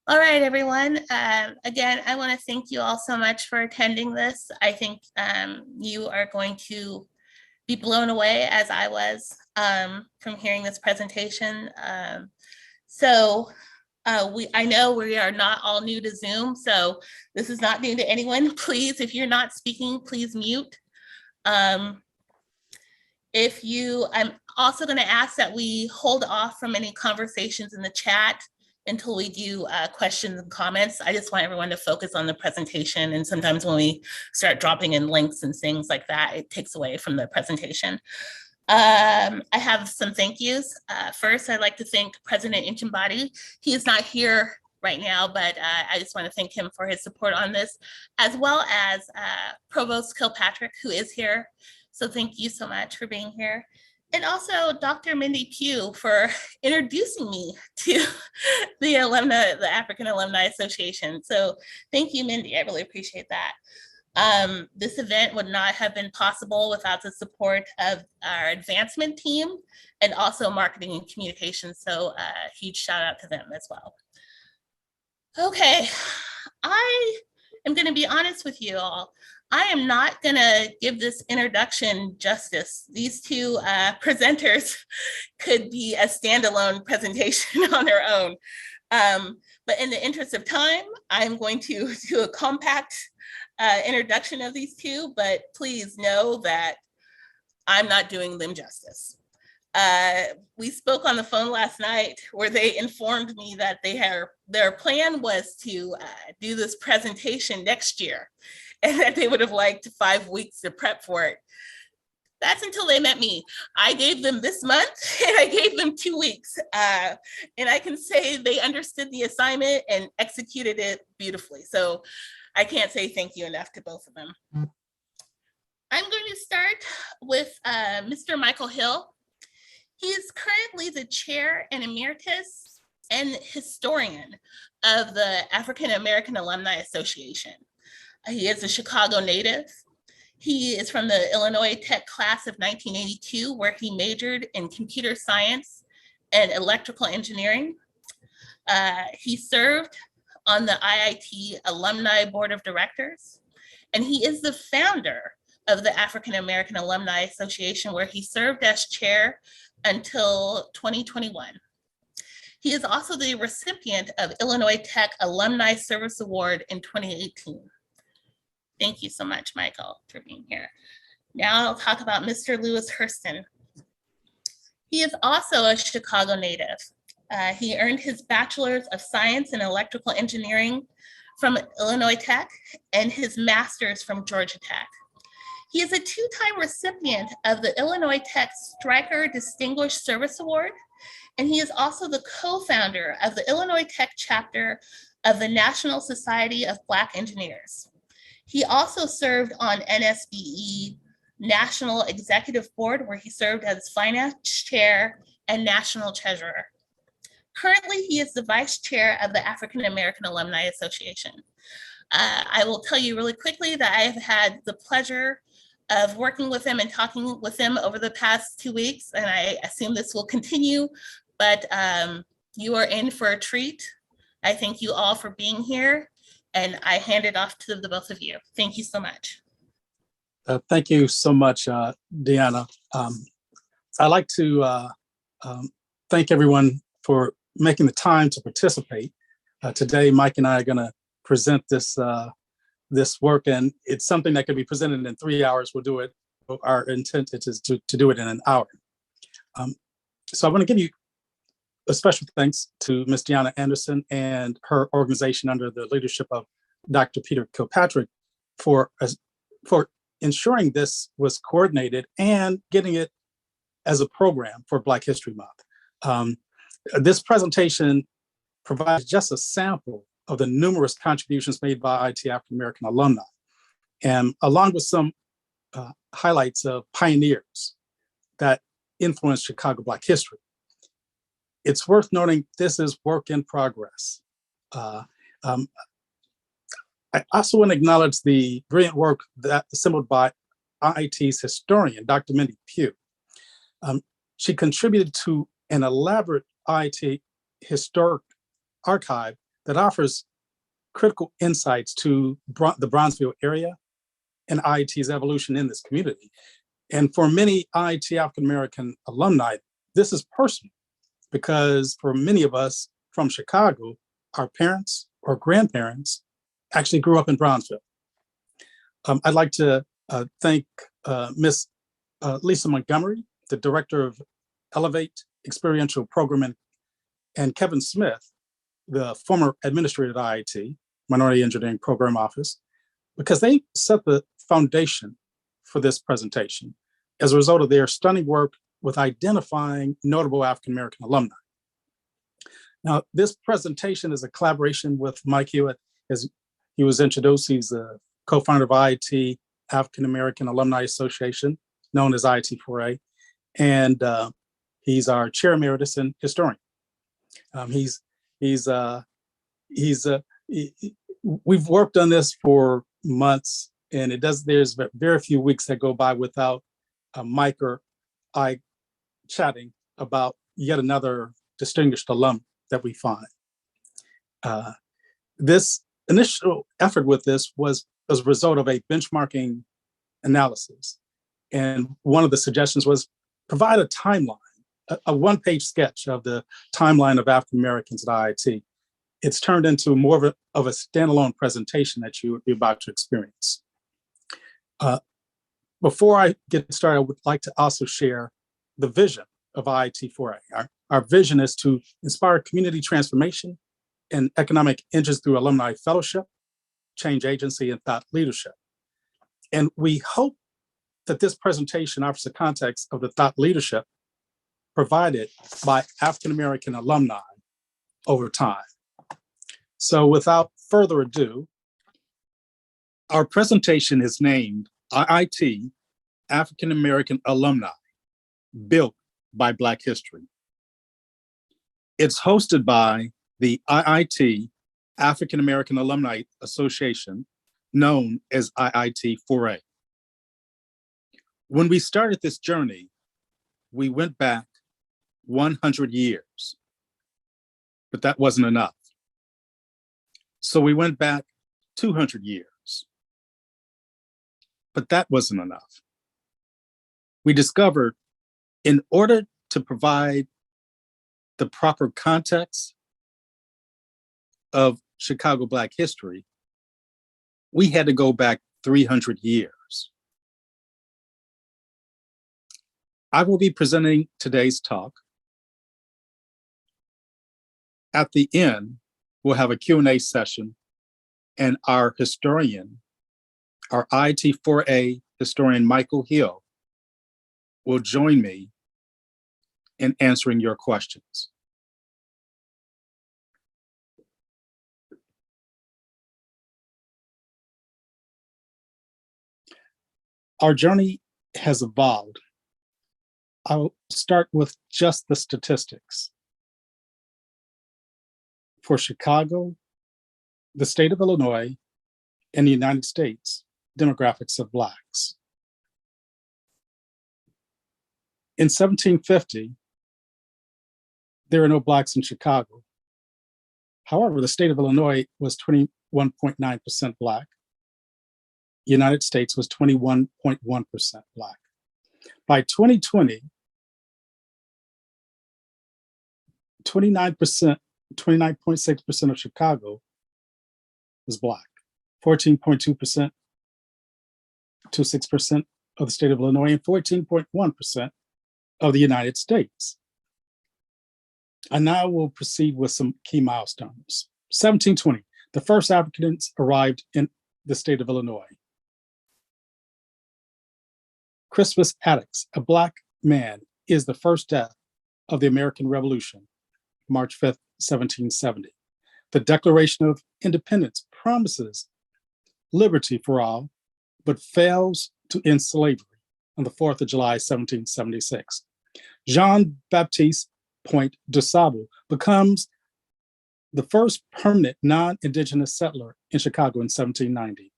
All right, everyone. Again, I want to thank you all so much for attending this. I think you are going to be blown away as I was from hearing this presentation. I know we are not all new to Zoom, so this is not new to anyone. Please, if you're not speaking, please mute. I'm also going to ask that we hold off from any conversations in the chat until we do questions and comments. I just want everyone to focus on the presentation. And sometimes when we start dropping in links and things like that, it takes away from the presentation. I have some thank yous. First, I'd like to thank President Inchinbadi. He is not here right now, but I just want to thank him for his support on this, as well as Provost Kilpatrick, who is here. So thank you so much for being here. And also Dr. Mindy Pugh for introducing me to the African Alumni Association. So thank you, Mindy. I really appreciate that. This event would not have been possible without the support of our advancement team and also marketing and communications. So a huge shout out to them as well. Okay, I am going to be honest with you all. I am not going to give this introduction justice. These two presenters could be a standalone presentation on their own. But in the interest of time, I'm going to do a compact introduction of these two, but please know that I'm not doing them justice. We spoke on the phone last night where they informed me that their plan was to do this presentation next year and that they would have liked 5 weeks to prep for it. That's until they met me. I gave them this month and I gave them 2 weeks. And I can say they understood the assignment and executed it beautifully. So I can't say thank you enough to both of them. I'm going to start with Mr. Michael Hill. He is currently the chair and emeritus and historian of the African American Alumni Association. He is a Chicago native. He is from the Illinois Tech class of 1982, where he majored in computer science and electrical engineering. He served on the IIT Alumni Board of Directors, and he is the founder of the African American Alumni Association, where he served as chair until 2021. He is also the recipient of Illinois Tech Alumni Service Award in 2018. Thank you so much, Michael, for being here. Now I'll talk about Mr. Lewis Hurston. He is also a Chicago native. He earned his Bachelor's of Science in Electrical Engineering from Illinois Tech and his Master's from Georgia Tech. He is a 2-time recipient of the Illinois Tech Stryker Distinguished Service Award, and he is also the co-founder of the Illinois Tech chapter of the National Society of Black Engineers. He also served on NSBE National Executive Board, where he served as finance chair and national treasurer. Currently, he is the vice chair of the African American Alumni Association. I will tell you really quickly that I have had the pleasure of working with him and talking with him over the past 2 weeks, and I assume this will continue, but you are in for a treat. I thank you all for being here, and I hand it off to the both of you. Thank you so much. Thank you so much, Deanna. I'd like to thank everyone for making the time to participate. Today, Mike and I are going to present this work, and it's something that can be presented in 3 hours. We'll do it. Our intent is to do it in an hour. So I want to give you a special thanks to Ms. Deanna Anderson and her organization under the leadership of Dr. Peter Kilpatrick for ensuring this was coordinated and getting it as a program for Black History Month. This presentation provides just a sample of the numerous contributions made by IIT African American alumni, and along with some highlights of pioneers that influenced Chicago Black history. It's worth noting this is work in progress. I also want to acknowledge the brilliant work that assembled by IIT's historian, Dr. Mindy Pugh. She contributed to an elaborate IIT historic archive that offers critical insights to the Bronzeville area and IIT's evolution in this community. And for many IIT African-American alumni, this is personal because for many of us from Chicago, our parents or grandparents actually grew up in Bronzeville. I'd like to thank Ms. Lisa Montgomery, the director of Elevate Experiential Programming, and Kevin Smith, the former administrator at IIT, Minority Engineering Program Office, because they set the foundation for this presentation as a result of their stunning work with identifying notable African-American alumni. Now, this presentation is a collaboration with Mike Hewitt. As he was introduced, he's the co-founder of IIT African-American Alumni Association, known as IIT4A, and he's our chair emeritus and historian. We've worked on this for months, and there's very few weeks that go by without Mike or I chatting about yet another distinguished alum that we find. This initial effort with this was as a result of a benchmarking analysis. And one of the suggestions was provide a timeline, a one-page sketch of the timeline of African Americans at IIT. It's turned into more of a standalone presentation that you're about to experience. Before I get started, I would like to also share the vision of IIT4A. Our vision is to inspire community transformation and economic engines through alumni fellowship, change agency, and thought leadership. And we hope that this presentation offers the context of the thought leadership provided by African-American alumni over time. So without further ado, our presentation is named IIT African-American Alumni, Built by Black History. It's hosted by the IIT African-American Alumni Association, known as IIT4A. When we started this journey, we went back 100 years, but that wasn't enough. So we went back 200 years, but that wasn't enough. We discovered in order to provide the proper context of Chicago Black history, we had to go back 300 years. I will be presenting today's talk. At the end, we'll have a Q&A session, and our historian, our IIT4A historian, Michael Hill, will join me in answering your questions. Our journey has evolved. I'll start with just the statistics. For Chicago, the state of Illinois, and the United States, demographics of Blacks. In 1750, there were no Blacks in Chicago. However, the state of Illinois was 21.9% Black. United States was 21.1% Black. By 2020, 29.6% of Chicago was Black, 14.2% to 6% of the state of Illinois, and 14.1% of the United States. And now we'll proceed with some key milestones. 1720, the first Africans arrived in the state of Illinois. Crispus Attucks, a Black man, is the first death of the American Revolution, March 5th, 1770. The Declaration of Independence promises liberty for all, but fails to end slavery on the 4th of July, 1776. Jean-Baptiste Point de Sable becomes the first permanent non-Indigenous settler in Chicago in 1790.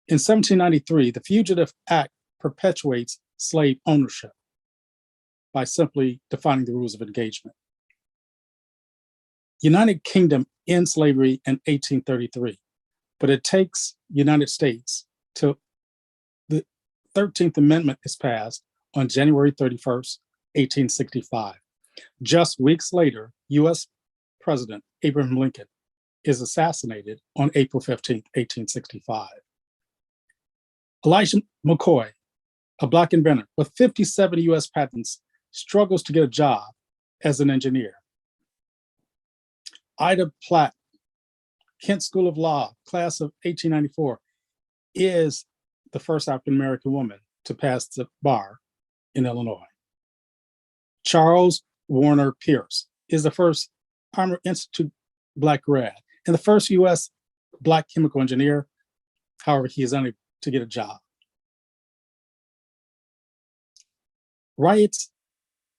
In 1793, the Fugitive Act perpetuates slave ownership by simply defining the rules of engagement. United Kingdom ends slavery in 1833, but it takes United States till the 13th Amendment is passed on January 31st, 1865. Just weeks later, US President Abraham Lincoln is assassinated on April 15th, 1865. Elijah McCoy, a Black inventor with 57 US patents, struggles to get a job as an engineer. Ida Platt, Kent School of Law, class of 1894, is the first African-American woman to pass the bar in Illinois. Charles Warner Pierce is the first Army Institute Black grad and the first US Black chemical engineer. However, he is unable to get a job. Riots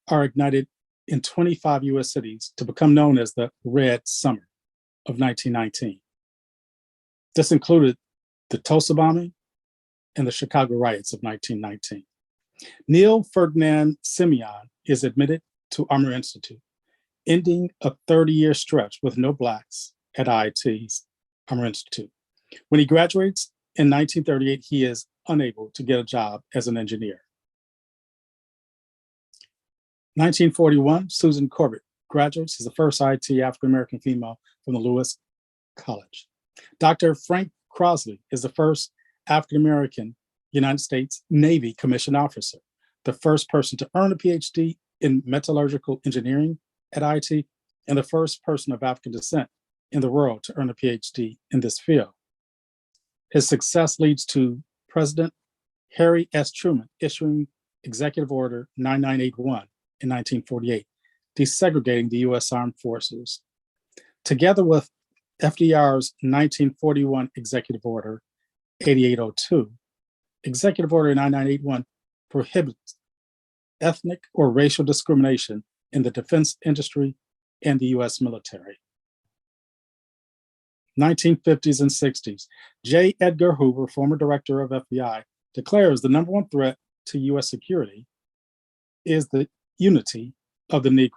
are ignited in 25 US cities to become known as the Red Summer of 1919. This included the Tulsa bombing and the Chicago riots of 1919. Neil Ferdinand Simeon is admitted to Armour Institute, ending a 30-year stretch with no Blacks at IIT's Armour Institute. When he graduates in 1938, he is unable to get a job as an engineer. 1941, Susan Corbett graduates as the first IT African-American female from the Lewis College. Dr. Frank Crosley is the first African-American United States Navy commissioned officer, the first person to earn a PhD in metallurgical engineering at IT, and the first person of African descent in the world to earn a PhD in this field. His success leads to President Harry S. Truman issuing Executive Order 9981 in 1948, desegregating the US Armed Forces. Together with FDR's 1941 Executive Order 8802, Executive Order 9981 prohibits ethnic or racial discrimination in the defense industry and the US military. 1950s and 60s, J. Edgar Hoover, former director of FBI, declares the number one threat to US security is the unity of the Negro.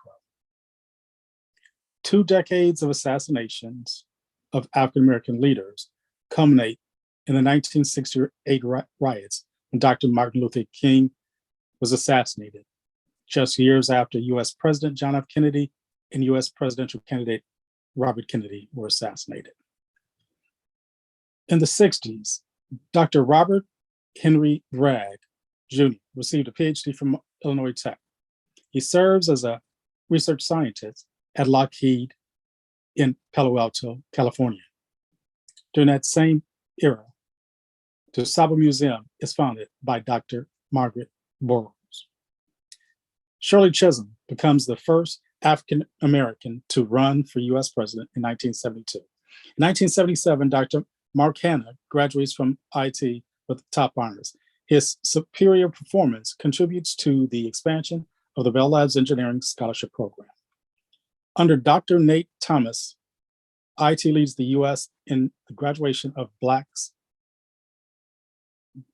2 decades of assassinations of African-American leaders culminate in the 1968 riots when Dr. Martin Luther King was assassinated, just years after US President John F. Kennedy and US presidential candidate Robert Kennedy were assassinated. In the 60s, Dr. Robert Henry Bragg Jr. received a PhD from Illinois Tech. He serves as a research scientist at Lockheed in Palo Alto, California. During that same era, the Saba Museum is founded by Dr. Margaret Burroughs. Shirley Chisholm becomes the first African American to run for US president in 1972. In 1977, Dr. Mark Hanna graduates from IT with top honors. His superior performance contributes to the expansion of the Bell Labs Engineering Scholarship Program. Under Dr. Nate Thomas, IT leads the US in the graduation of Blacks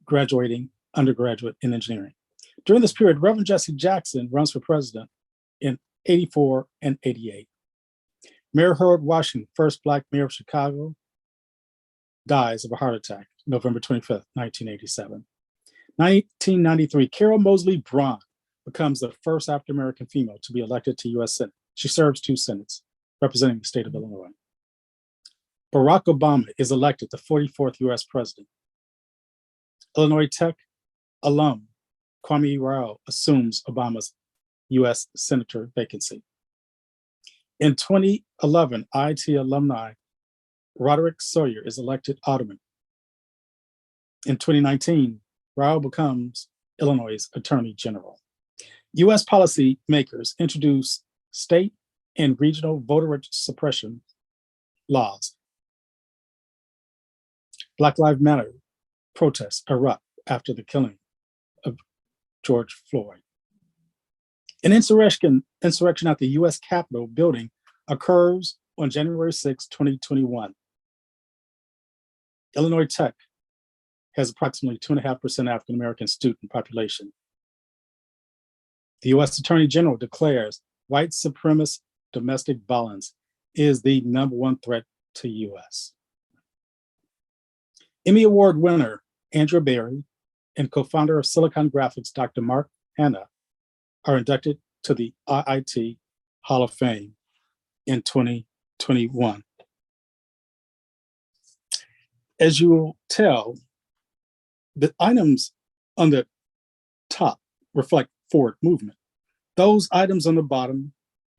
graduating undergraduate in engineering. During this period, Reverend Jesse Jackson runs for president in 84 and 88. Mayor Harold Washington, first Black mayor of Chicago, dies of a heart attack, November 25th, 1987. 1993, Carol Moseley Braun becomes the first African-American female to be elected to US Senate. She serves 2 Senates, representing the state of Illinois. Barack Obama is elected the 44th US president. Illinois Tech alum Kwame Rao assumes Obama's US senator vacancy. In 2011, IT alumni Roderick Sawyer is elected alderman. In 2019, Rao becomes Illinois' Attorney General. US policy makers introduce state and regional voter suppression laws. Black Lives Matter protests erupt after the killing of George Floyd. An insurrection at the US Capitol building occurs on January 6, 2021. Illinois Tech has approximately 2.5% African-American student population. The US Attorney General declares white supremacist domestic violence is the #1 threat to U.S. Emmy Award winner Andrea Berry and co-founder of Silicon Graphics, Dr. Mark Hanna, are inducted to the IIT Hall of Fame in 2021. As you will tell, the items on the top reflect forward movement. Those items on the bottom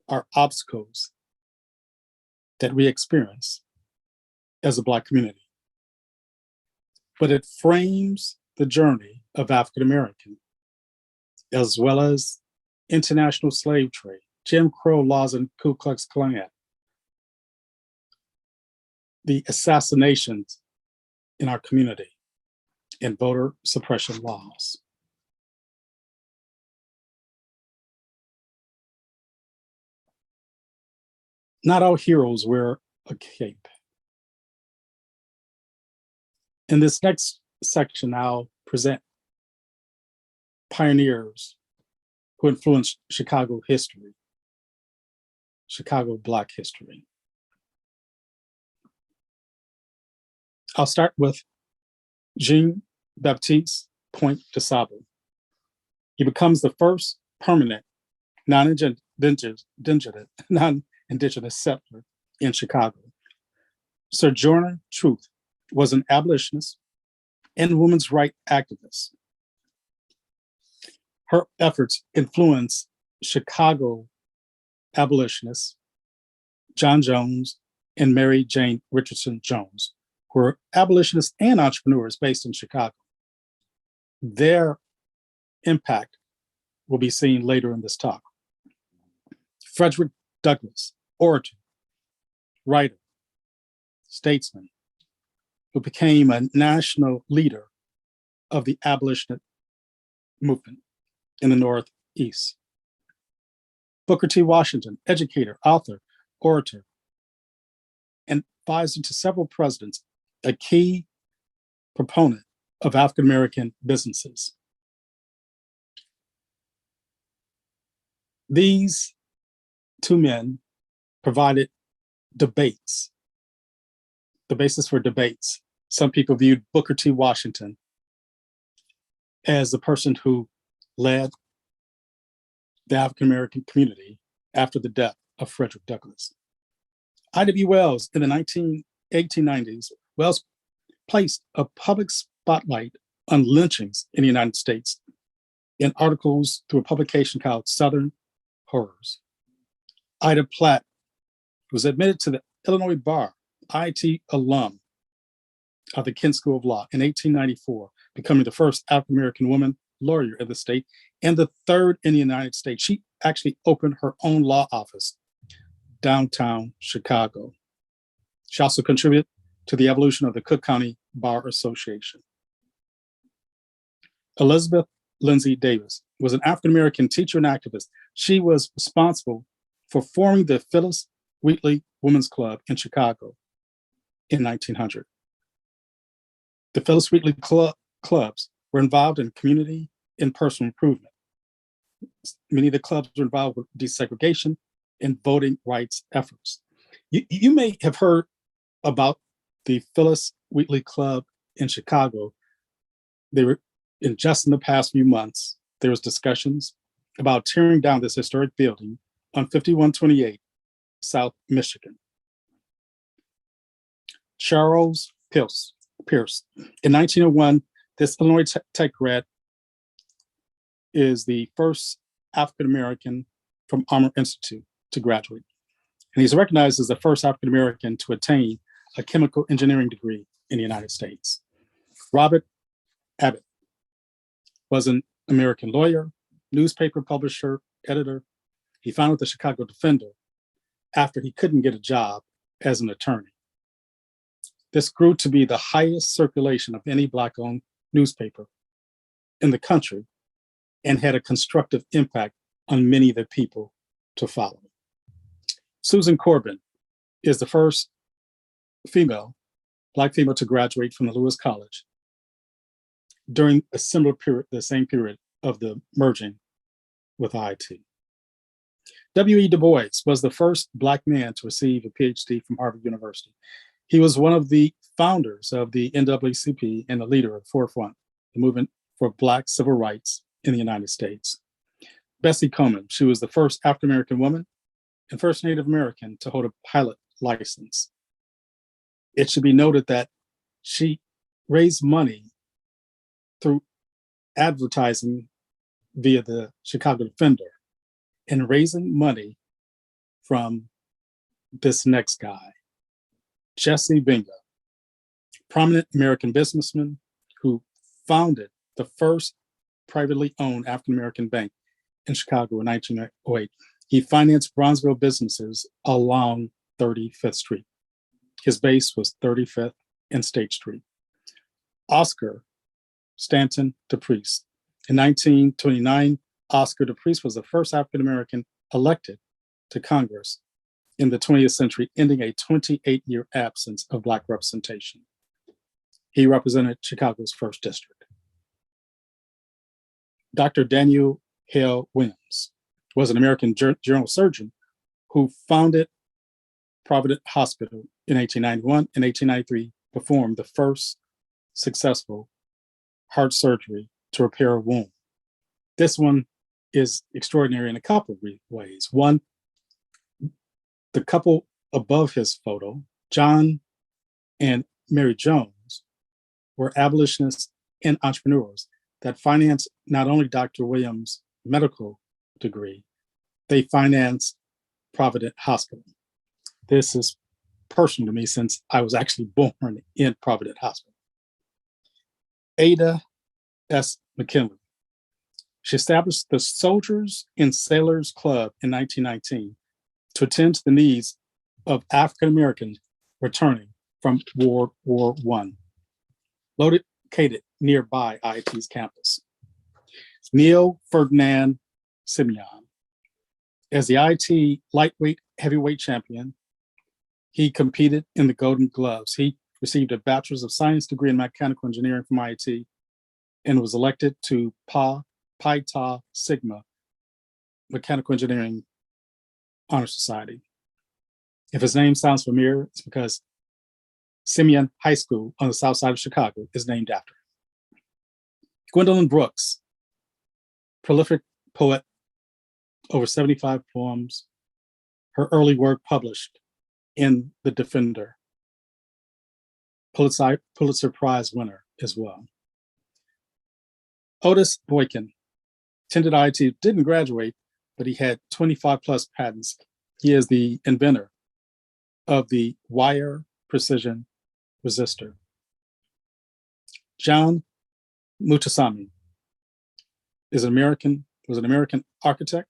are obstacles that we experience as a Black community. But it frames the journey of African American, as well as international slave trade, Jim Crow laws and Ku Klux Klan, the assassinations in our community, and voter suppression laws. Not all heroes wear a cape. In this next section, I'll present pioneers who influenced Chicago history, Chicago Black history. I'll start with Jean-Baptiste Point de Sable. He becomes the first permanent non-indigenous settler in Chicago. Sojourner Truth was an abolitionist and women's rights activist. Her efforts influenced Chicago abolitionists John Jones and Mary Jane Richardson Jones, who were abolitionists and entrepreneurs based in Chicago. Their impact will be seen later in this talk. Frederick Douglass, orator, writer, statesman, who became a national leader of the abolitionist movement in the Northeast. Booker T. Washington, educator, author, orator, and advisor to several presidents, a key proponent of African American businesses. These two men provided debates, the basis for debates. Some people viewed Booker T. Washington as the person who led the African American community after the death of Frederick Douglass. I.W. Wells, in the 1890s, Wells placed a public spotlight on lynchings in the United States in articles through a publication called Southern Horrors. Ida Platt was admitted to the Illinois Bar, IT alum of the Kent School of Law in 1894, becoming the first African American woman lawyer in the state and the third in the United States. She actually opened her own law office downtown Chicago. She also contributed to the evolution of the Cook County Bar Association. Elizabeth Lindsay Davis was an African American teacher and activist. She was responsible for forming the Phyllis Wheatley Women's Club in Chicago in 1900. The Phyllis Wheatley clubs were involved in community and personal improvement. Many of the clubs were involved with desegregation and voting rights efforts. You may have heard about the Phyllis Wheatley Club in Chicago. They were just in the past few months, there was discussions about tearing down this historic building on 5128 South Michigan. Charles Pierce. In 1901, this Illinois Tech grad is the first African American from Armour Institute to graduate. And he's recognized as the first African American to attain a chemical engineering degree in the United States. Robert Abbott was an American lawyer, newspaper publisher, editor. He founded the Chicago Defender after he couldn't get a job as an attorney. This grew to be the highest circulation of any Black-owned newspaper in the country and had a constructive impact on many of the people to follow. Susan Corbin is the first Black female to graduate from the Lewis College during a similar period, the same period of the merging with IT. W.E. Du Bois was the first Black man to receive a PhD from Harvard University. He was one of the founders of the NAACP and a leader of Forefront, the movement for Black civil rights in the United States. Bessie Coleman, she was the first African-American woman and first Native American to hold a pilot license. It should be noted that she raised money through advertising via the Chicago Defender and raising money from this next guy, Jesse Benga, prominent American businessman who founded the first privately owned African-American bank in Chicago in 1908. He financed Bronzeville businesses along 35th Street. His base was 35th and State Street. Oscar Stanton DePriest. In 1929, Oscar DePriest was the first African-American elected to Congress in the 20th century, ending a 28-year absence of Black representation. He represented Chicago's 1st District. Dr. Daniel Hale Williams was an American general surgeon who founded Providence Hospital in 1891 and 1893, performed the first successful heart surgery to repair a wound. This one is extraordinary in a couple of ways. One, the couple above his photo, John and Mary Jones, were abolitionists and entrepreneurs that financed not only Dr. Williams' medical degree, they financed Providence Hospital. This is personal to me since I was actually born in Providence Hospital. Ada S. McKinley. She established the Soldiers and Sailors Club in 1919 to attend to the needs of African Americans returning from World War I, located nearby IIT's campus. Neil Ferdinand Simeon. As the IIT lightweight heavyweight champion, he competed in the Golden Gloves. He received a Bachelor's of Science degree in Mechanical Engineering from IIT and was elected to Pi Tau Sigma Mechanical Engineering Honor Society. If his name sounds familiar, it's because Simeon High School on the south side of Chicago is named after him. Gwendolyn Brooks, prolific poet, over 75 poems, her early work published in The Defender, Pulitzer Prize winner as well. Otis Boykin attended IIT, didn't graduate, but he had 25 plus patents. He is the inventor of the wire precision resistor. John Mutasamy was an American architect,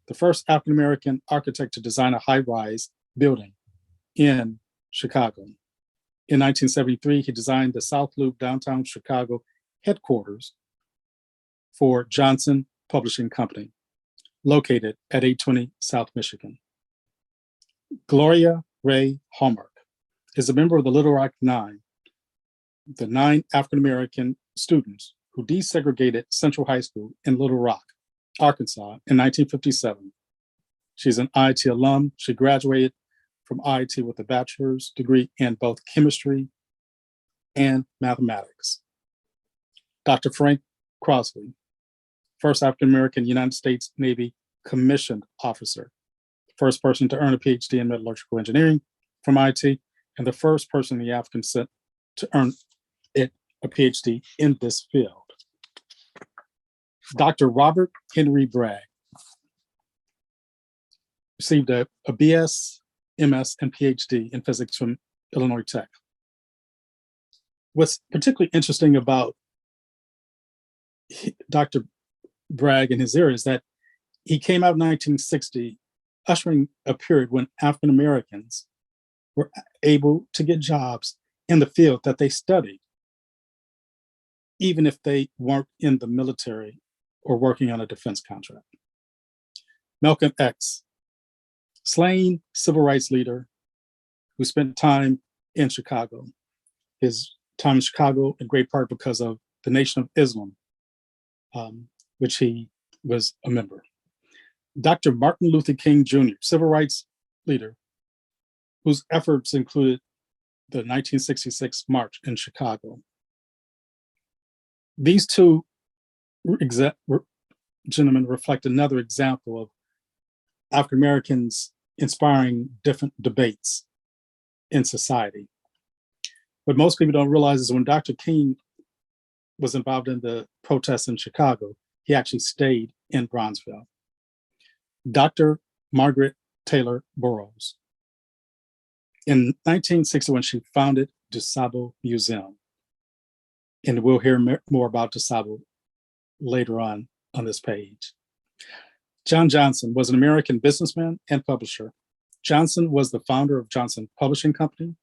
the first African-American architect to design a high-rise building in Chicago. In 1973, he designed the South Loop downtown Chicago headquarters for Johnson Publishing Company, located at 820 South Michigan. Gloria Ray Hallmark is a member of the Little Rock Nine, the 9 African-American students who desegregated Central High School in Little Rock, Arkansas in 1957. She's an IIT alum. She graduated from IIT with a bachelor's degree in both chemistry and mathematics. Dr. Frank Crosby, first African-American United States Navy commissioned officer, first person to earn a PhD in metallurgical engineering from IIT, and the first person in the African set to earn a PhD in this field. Dr. Robert Henry Bragg received a BS, MS, and PhD in physics from Illinois Tech. What's particularly interesting about Dr. Bragg and his era is that he came out in 1960, ushering a period when African Americans were able to get jobs in the field that they studied, even if they weren't in the military or working on a defense contract. Malcolm X, slain civil rights leader who spent time in Chicago. His time in Chicago in great part because of the Nation of Islam, which he was a member. Dr. Martin Luther King Jr., civil rights leader, whose efforts included the 1966 March in Chicago. These two gentlemen reflect another example of African Americans inspiring different debates in society. What most people don't realize is when Dr. King was involved in the protests in Chicago, he actually stayed in Bronzeville. Dr. Margaret Taylor Burroughs. In 1961, she founded DuSable Museum. And we'll hear more about DuSable later on this page. John Johnson was an American businessman and publisher. Johnson was the founder of Johnson Publishing Company,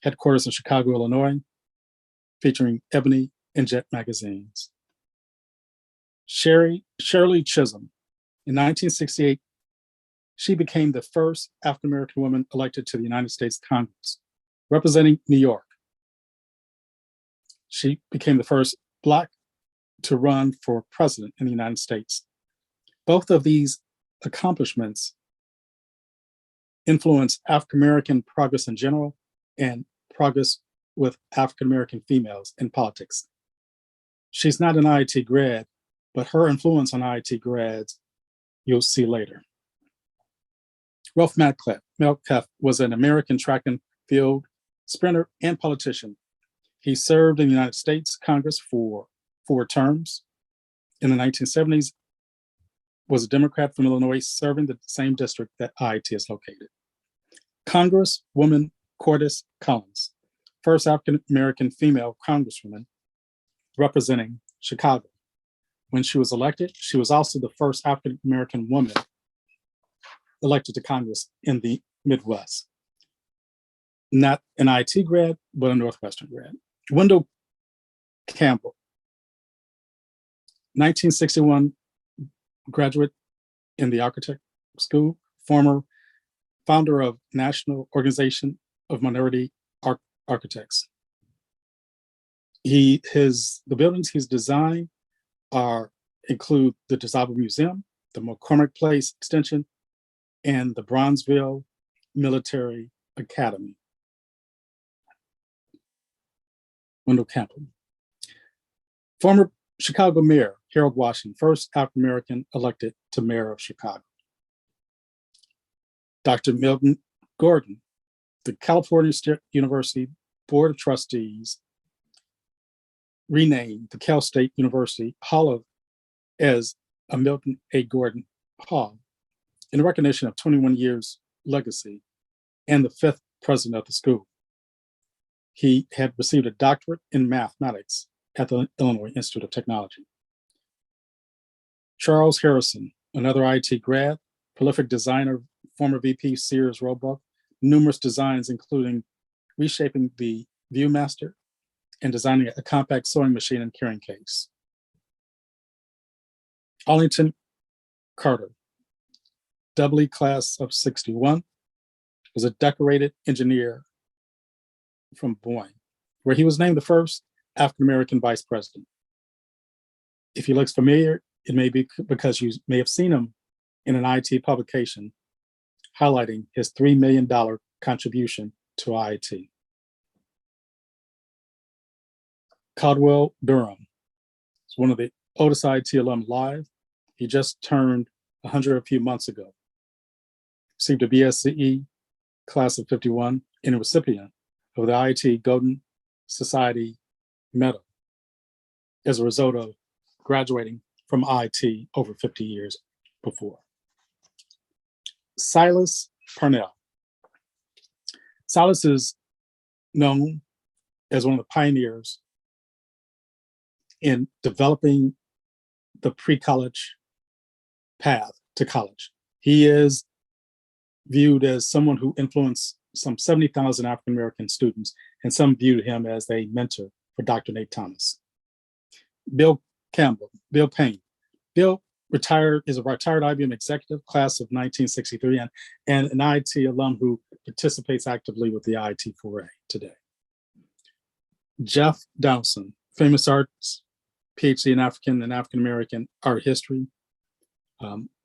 headquarters in Chicago, Illinois, featuring Ebony and Jet magazines. Shirley Chisholm. In 1968, she became the first African-American woman elected to the United States Congress, representing New York. She became the first Black to run for president in the United States. Both of these accomplishments influenced African-American progress in general and progress with African-American females in politics. She's not an IIT grad, but her influence on IIT grads, you'll see later. Ralph Metcalfe was an American track and field sprinter and politician. He served in the United States Congress for 4 terms. In the 1970s, was a Democrat from Illinois serving the same district that IIT is located. Congresswoman Cordis Collins, first African-American female congresswoman representing Chicago. When she was elected, she was also the first African-American woman elected to Congress in the Midwest. Not an IIT grad, but a Northwestern grad. Wendell Campbell, 1961 graduate in the architect school, former founder of National Organization of Minority Architects. The buildings he's designed include the DuSable Museum, the McCormick Place Extension, and the Bronzeville Military Academy. Wendell Campbell. Former Chicago Mayor Harold Washington, first African-American elected to mayor of Chicago. Dr. Milton Gordon, the California State University Board of Trustees renamed the Cal State University Hall as a Milton A. Gordon Hall in recognition of 21 years legacy and the 5th president of the school. He had received a doctorate in mathematics at the Illinois Institute of Technology. Charles Harrison, another IIT grad, prolific designer, former VP Sears Roebuck, numerous designs including reshaping the Viewmaster and designing a compact sewing machine and carrying case. Arlington Carter, doubly class of 61, was a decorated engineer from Boeing, where he was named the first African-American vice president. If he looks familiar, it may be because you may have seen him in an IIT publication highlighting his $3 million contribution to IIT. Caldwell Durham is one of the oldest IIT alum alive. He just turned 100 a few months ago. Received a BSCE class of 51 and a recipient of the IIT Golden Society Medal as a result of graduating from IIT over 50 years before. Silas Parnell. Silas is known as one of the pioneers in developing the pre-college path to college. He is viewed as someone who influenced some 70,000 African-American students, and some viewed him as a mentor for Dr. Nate Thomas. Bill Payne. Bill is a retired IBM executive, class of 1963, and an IIT alum who participates actively with the IIT 4A today. Jeff Dowson, famous artist, PhD in African and African-American art history,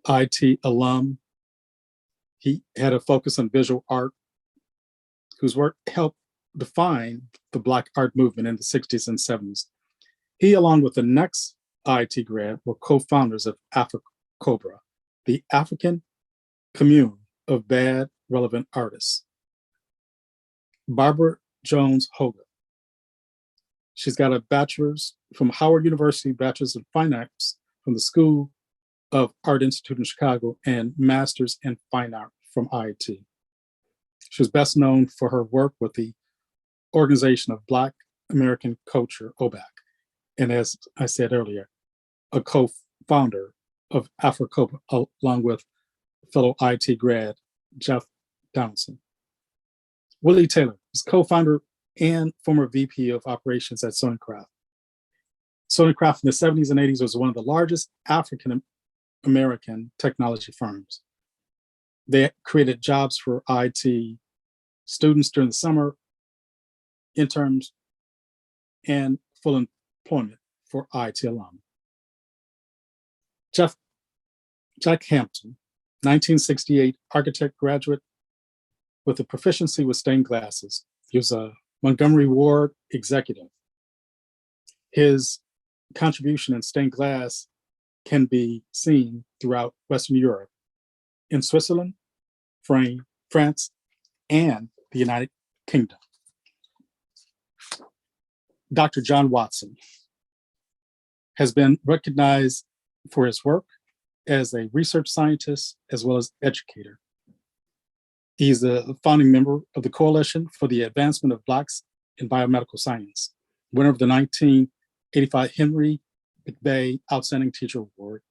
IT alum. He had a focus on visual art, whose work helped define the Black art movement in the 60s and 70s. He, along with the next IT grad, were co-founders of AfriCobra, the African Commune of Bad Relevant Artists. Barbara Jones Hoga. She's got a bachelor's from Howard University, bachelor's in fine arts from the School of Art Institute in Chicago, and master's in fine art from IIT. She was best known for her work with the Organization of Black American Culture, OBAC, and as I said earlier, a co-founder of AfriCobra, along with fellow IT grad Jeff Donaldson. Willie Taylor is co-founder and former VP of operations at Sony Craft. Sony Craft in the 70s and 80s was one of the largest African American technology firms. They created jobs for IT students during the summer, interns, and full employment for IT alum. Jack Hampton, 1968 architect graduate with a proficiency with stained glasses. He was a Montgomery Ward executive. His contribution in stained glass can be seen throughout Western Europe, in Switzerland, France, and the United Kingdom. Dr. John Watson has been recognized for his work as a research scientist as well as educator. He's a founding member of the Coalition for the Advancement of Blacks in Biomedical Science, winner of the 1985 Henry McBay Outstanding Teacher Award,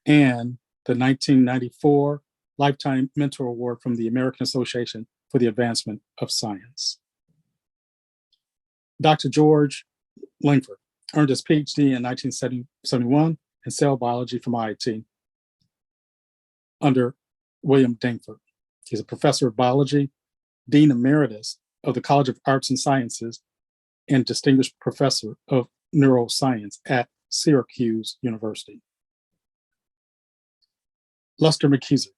and the 1994 Lifetime Mentor Award from the American Association for the Advancement of Science. Dr. George Langford earned his PhD in 1971 in cell biology from IIT under William Dangford. He's a professor of biology, dean emeritus of the College of Arts and Sciences, and distinguished professor of neuroscience at Syracuse University. Lester McKeeser,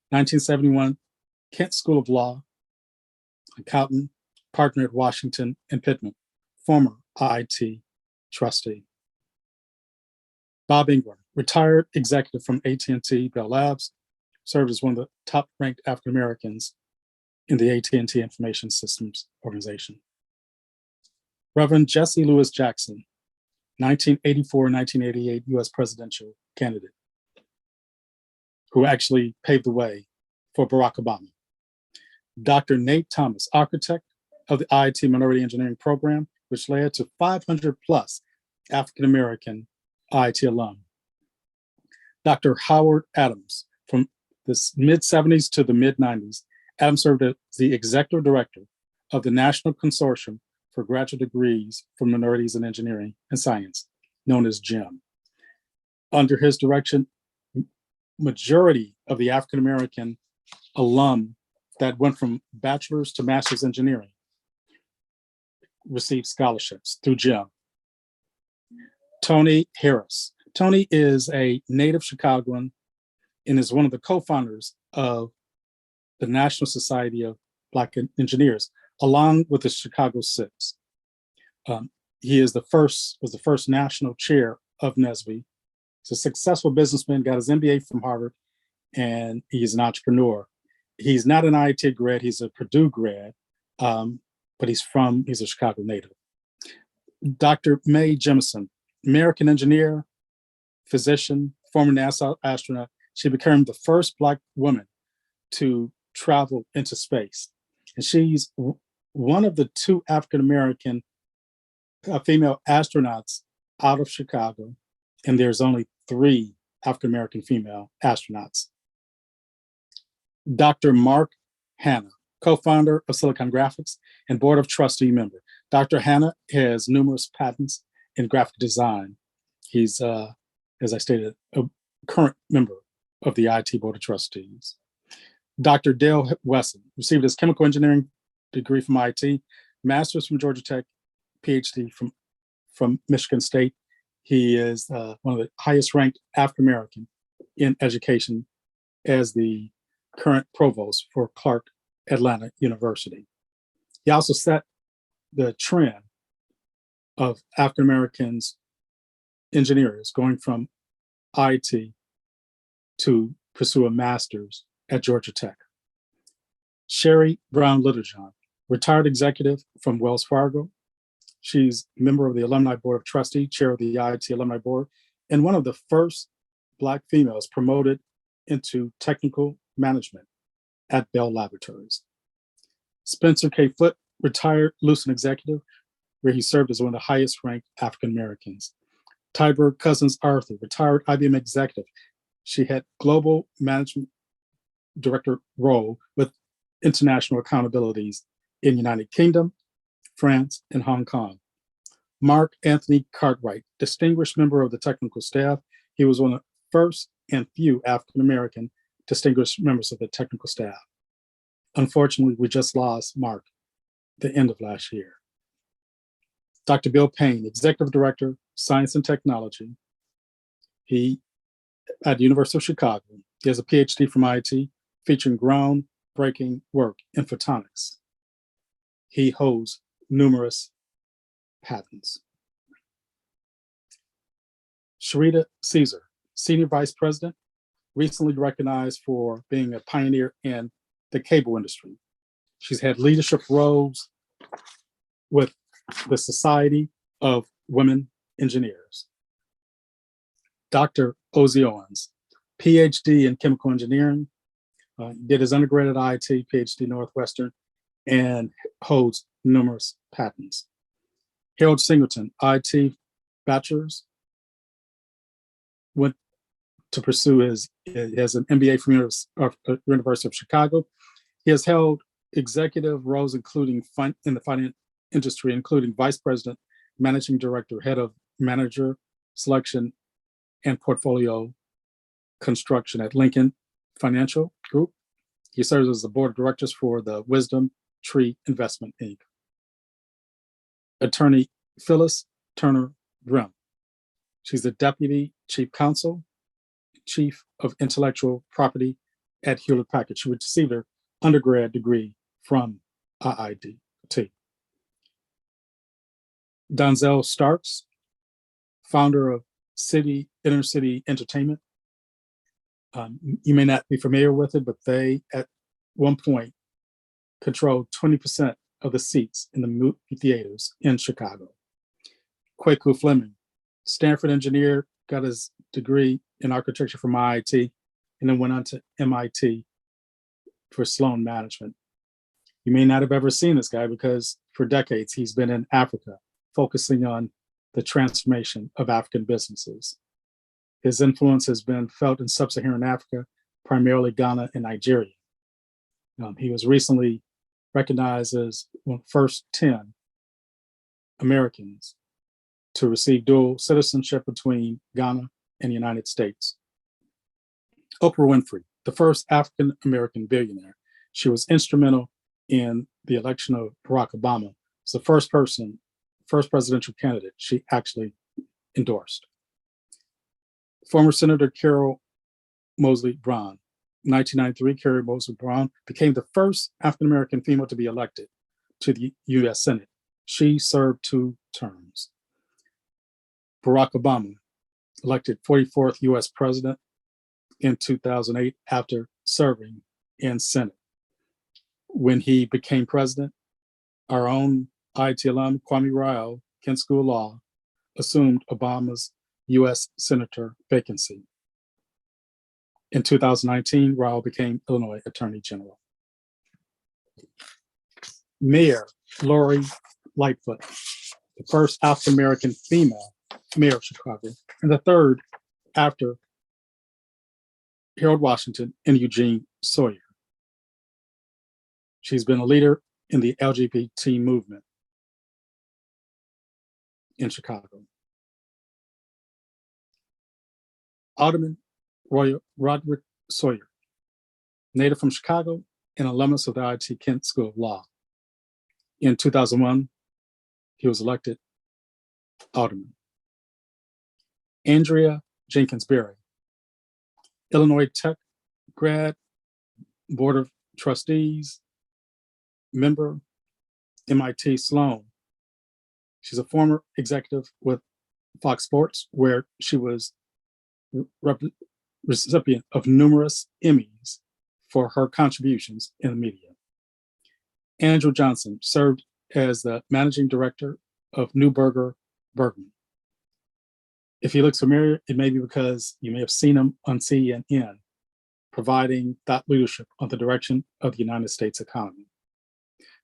1971, Kent School of Law, accountant, partner at Washington and Pittman, former IIT trustee. Bob Ingram, retired executive from AT&T Bell Labs, served as one of the top-ranked African-Americans in the AT&T Information Systems Organization. Reverend Jesse Lewis Jackson, 1984-1988 US presidential candidate, who actually paved the way for Barack Obama. Dr. Nate Thomas, architect of the IIT Minority Engineering Program, which led to 500 plus African-American IIT alum. Dr. Howard Adams, from the mid-70s to the mid-90s, Adams served as the executive director of the National Consortium for Graduate Degrees for Minorities in Engineering and Science, known as GEM. Under his direction, majority of the African-American alum that went from bachelor's to master's engineering received scholarships through GEM. Tony Harris. Tony is a native Chicagoan and is one of the co-founders of the National Society of Black Engineers, along with the Chicago Six. He was the first national chair of NSBE. He's a successful businessman, got his MBA from Harvard, and he's an entrepreneur. He's not an IIT grad, he's a Purdue grad, but he's a Chicago native. Dr. Mae Jemison, American engineer, physician, former NASA astronaut. She became the first Black woman to travel into space. And she's one of the two African-American female astronauts out of Chicago, and there's only 3 African-American female astronauts. Dr. Mark Hanna, co-founder of Silicon Graphics and board of trustee member. Dr. Hanna has numerous patents in graphic design. He's, as I stated, a current member of the IT Board of Trustees. Dr. Dale Wesson received his chemical engineering degree from IT, master's from Georgia Tech, PhD from Michigan State. He is one of the highest ranked African-American in education as the current provost for Clark Atlanta University. He also set the trend of African Americans engineers going from IT to pursue a master's at Georgia Tech. Sherry Brown Littlejohn, retired executive from Wells Fargo. She's a member of the Alumni Board of Trustees, chair of the IT Alumni Board, and one of the first Black females promoted into technical management at Bell Laboratories. Spencer K. Foote, retired Lucent executive, where he served as one of the highest ranked African Americans. Tyberg Cousins Arthur, retired IBM executive. She had global management director role with international accountabilities in United Kingdom, France, and Hong Kong. Mark Anthony Cartwright, distinguished member of the technical staff. He was one of the first and few African American distinguished members of the technical staff. Unfortunately, we just lost Mark at the end of last year. Dr. Bill Payne, Executive Director, Science and Technology. He, at the University of Chicago, he has a PhD from IT featuring groundbreaking work in photonics. He holds numerous patents. Sharita Caesar, Senior Vice President, recently recognized for being a pioneer in the cable industry. She's had leadership roles with the Society of Women Engineers. Dr. Ozzie Owens, PhD in chemical engineering, did his undergrad at IT, PhD Northwestern, and holds numerous patents. Harold Singleton, IT bachelor's, went to pursue an MBA from University of Chicago. He has held executive roles including in the finance industry, including vice president, managing director, head of manager selection and portfolio construction at Lincoln Financial Group. He serves as the board of directors for the Wisdom Tree Investment Inc. Attorney Phyllis Turner Grimm. She's the deputy chief counsel, chief of intellectual property at Hewlett Packard. She received her undergrad degree from IIT. Donzel Starks, founder of Inner City Entertainment. You may not be familiar with it, but they at one point controlled 20% of the seats in the movie theaters in Chicago. Kwaku Fleming, Stanford engineer, got his degree in architecture from IIT, and then went on to MIT for Sloan Management. You may not have ever seen this guy because for decades he's been in Africa, focusing on the transformation of African businesses. His influence has been felt in sub-Saharan Africa, primarily Ghana and Nigeria. He was recently recognized as one of the first 10 Americans to receive dual citizenship between Ghana and the United States. Oprah Winfrey, the first African-American billionaire. She was instrumental in the election of Barack Obama. It's the first presidential candidate she actually endorsed. Former Senator Carol Moseley Braun. 1993, Carol Moseley Braun became the first African-American female to be elected to the US Senate. She served 2 terms. Barack Obama, elected 44th US president in 2008 after serving in Senate. When he became president, our own IT alum, Kwame Raoul, Kent School of Law, assumed Obama's US Senator vacancy. In 2019, Raoul became Illinois Attorney General. Mayor Lori Lightfoot, the first African-American female mayor of Chicago, and the third after Harold Washington and Eugene Sawyer. She's been a leader in the LGBT movement in Chicago. Alderman Roderick Sawyer, native from Chicago and alumnus of the IIT Kent School of Law. In 2001, he was elected alderman. Andrea Jenkins Berry, Illinois Tech grad, Board of Trustees, member, MIT Sloan. She's a former executive with Fox Sports, where she was recipient of numerous Emmys for her contributions in the media. Andrew Johnson served as the managing director of Neuberger Bergman. If he looks familiar, it may be because you may have seen him on CNN, providing thought leadership on the direction of the United States economy.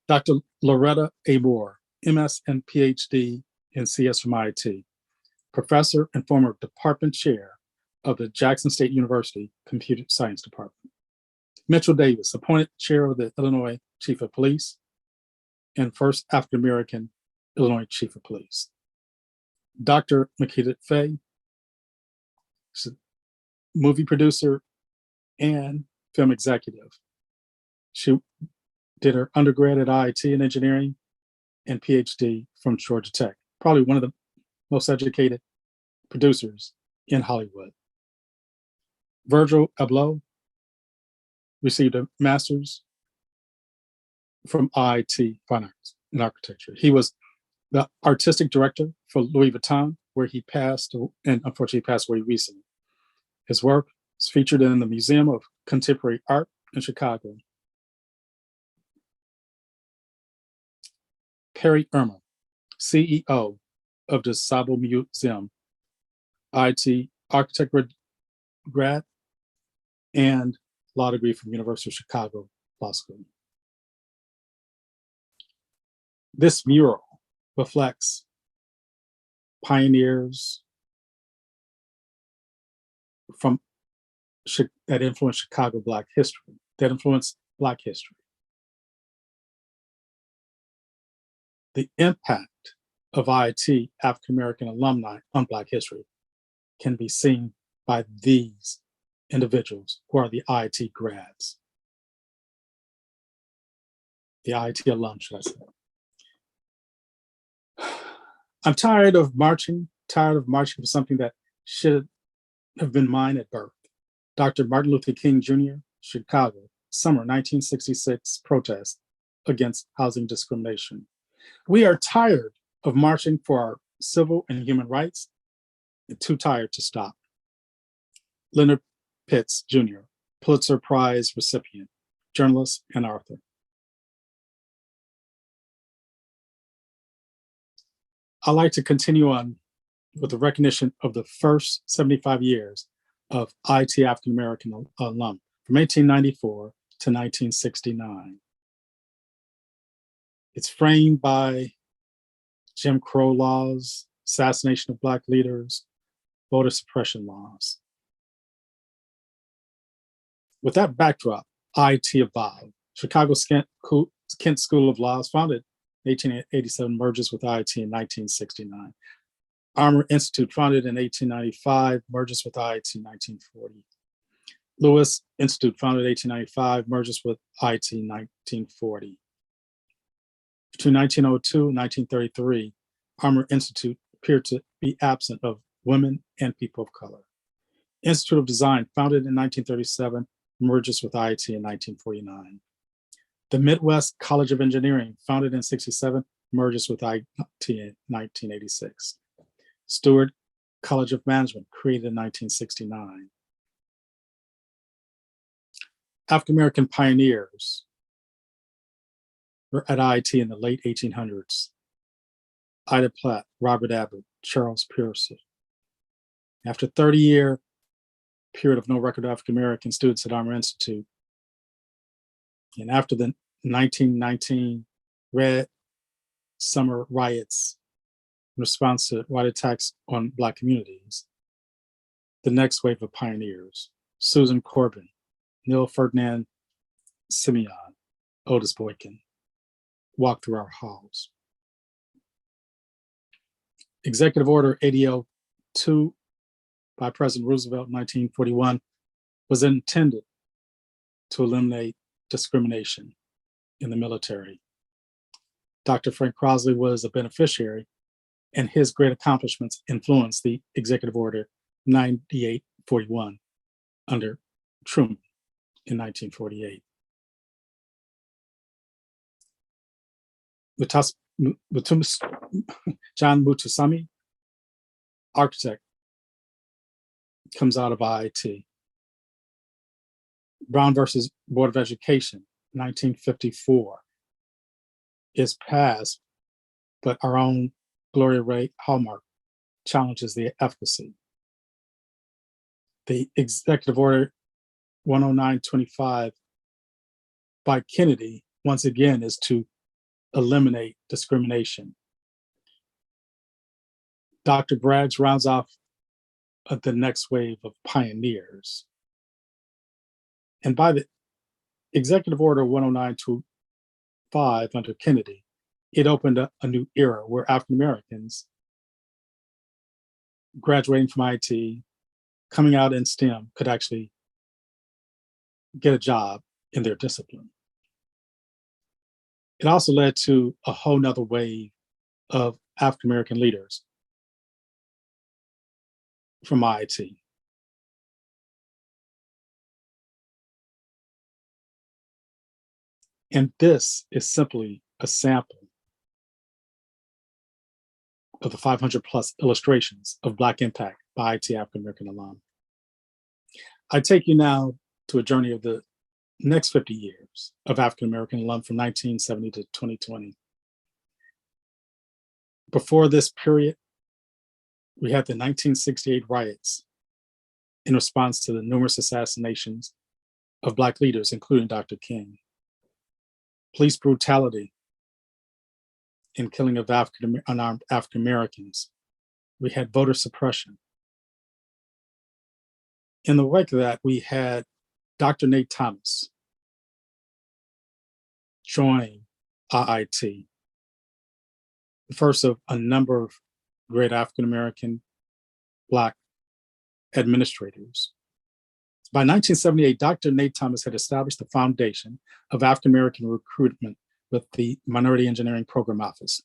Dr. Loretta A. Moore, MS and PhD in CS from IIT, professor and former department chair of the Jackson State University Computer Science Department. Mitchell Davis, appointed chair of the Illinois Chief of Police and first African-American Illinois Chief of Police. Dr. Makita Faye, movie producer and film executive. She did her undergrad at IIT in engineering and PhD from Georgia Tech, probably one of the most educated producers in Hollywood. Virgil Abloh received a master's from IIT Fine Arts in architecture. He was the artistic director for Louis Vuitton, where he passed, and unfortunately passed away recently. His work is featured in the Museum of Contemporary Art in Chicago. Perry Irma, CEO of the Sabo Museum, IT architect grad, and law degree from University of Chicago Law School. This mural reflects pioneers from that influenced Chicago Black history, that influenced Black history. The impact of IIT African American alumni on Black history can be seen by these individuals who are the IIT grads. The IIT alum, should I say. I'm tired of marching for something that should have been mine at birth. Dr. Martin Luther King Jr., Chicago, summer 1966 protest against housing discrimination. We are tired of marching for our civil and human rights and too tired to stop. Leonard Pitts Jr., Pulitzer Prize recipient, journalist and author. I'd like to continue on with the recognition of the first 75 years of IIT African American alum from 1894 to 1969. It's framed by Jim Crow laws, assassination of Black leaders, voter suppression laws. With that backdrop, IIT evolved. Chicago's Kent School of Law, founded in 1887, merges with IIT in 1969. Armour Institute, founded in 1895, merges with IIT in 1940. Lewis Institute, founded in 1895, merges with IIT in 1940. Between 1902 and 1933, Armour Institute appeared to be absent of women and people of color. Institute of Design, founded in 1937, merges with IIT in 1949. The Midwest College of Engineering, founded in 1967, merges with IIT in 1986. Stewart College of Management, created in 1969. African American pioneers were at IIT in the late 1800s. Ida Platt, Robert Abbott, Charles Pearson. After a 30-year period of no record of African American students at Armour Institute, and after the 1919 Red Summer riots in response to white attacks on Black communities, the next wave of pioneers, Susan Corbin, Neil Ferdinand Simeon, Otis Boykin, walked through our halls. Executive Order ADL 2 by President Roosevelt in 1941 was intended to eliminate discrimination in the military. Dr. Frank Crossley was a beneficiary, and his great accomplishments influenced the Executive Order 9841 under Truman in 1948. John Mutusami, architect, comes out of IIT. Brown versus Board of Education, 1954, is passed, but our own Gloria Ray Hallmark challenges the efficacy. The Executive Order 10925 by Kennedy, once again, is to eliminate discrimination. Dr. Braggs rounds off the next wave of pioneers. And by the Executive Order 10925 under Kennedy, it opened up a new era where African Americans graduating from IIT, coming out in STEM, could actually get a job in their discipline. It also led to a whole nother wave of African American leaders from IIT. And this is simply a sample of the 500 plus illustrations of Black impact by IIT African American alum. I take you now to a journey of the next 50 years of African American alum from 1970 to 2020. Before this period, we had the 1968 riots in response to the numerous assassinations of Black leaders, including Dr. King. Police brutality in killing of unarmed African Americans. We had voter suppression. In the wake of that, we had Dr. Nate Thomas join IIT, the first of a number of great African American Black administrators. By 1978, Dr. Nate Thomas had established the foundation of African American recruitment with the Minority Engineering Program Office.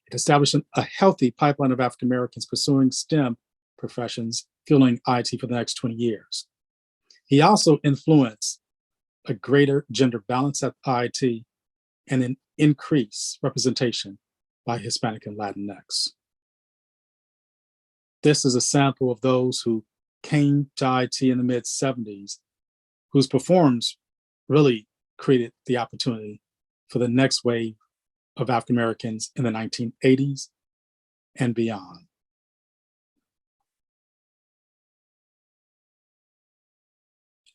It established a healthy pipeline of African Americans pursuing STEM professions, fueling IIT for the next 20 years. He also influenced a greater gender balance at IIT and an increased representation by Hispanic and Latinx. This is a sample of those who came to IIT in the mid-70s, whose performance really created the opportunity for the next wave of African Americans in the 1980s and beyond.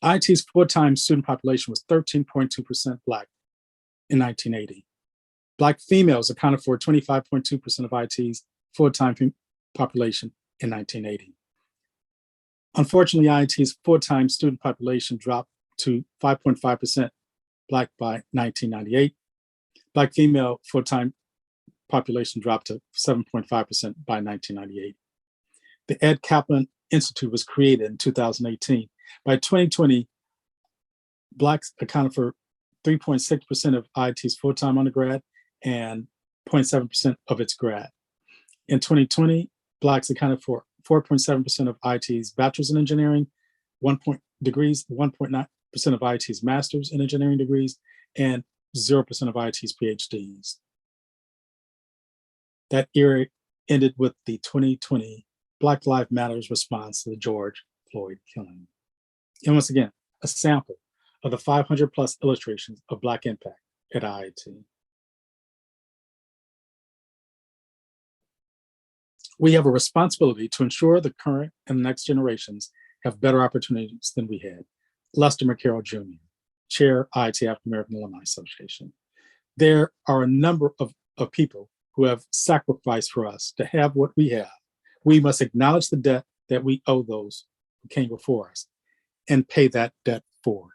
IIT's full-time student population was 13.2% Black in 1980. Black females accounted for 25.2% of IIT's full-time population in 1980. Unfortunately, IIT's full-time student population dropped to 5.5% Black by 1998. Black female full-time population dropped to 7.5% by 1998. The Ed Kaplan Institute was created in 2018. By 2020, Blacks accounted for 3.6% of IIT's full-time undergrad and 0.7% of its grad. In 2020, Blacks accounted for 4.7% of IIT's bachelor's in engineering, 1.9% of IIT's master's in engineering degrees, and 0% of IIT's PhDs. That era ended with the 2020 Black Lives Matter's response to the George Floyd killing. And once again, a sample of the 500 plus illustrations of Black impact at IIT. We have a responsibility to ensure the current and next generations have better opportunities than we had. Lester McCarroll Jr., Chair, IIT African American Alumni Association. There are a number of people who have sacrificed for us to have what we have. We must acknowledge the debt that we owe those who came before us and pay that debt forward.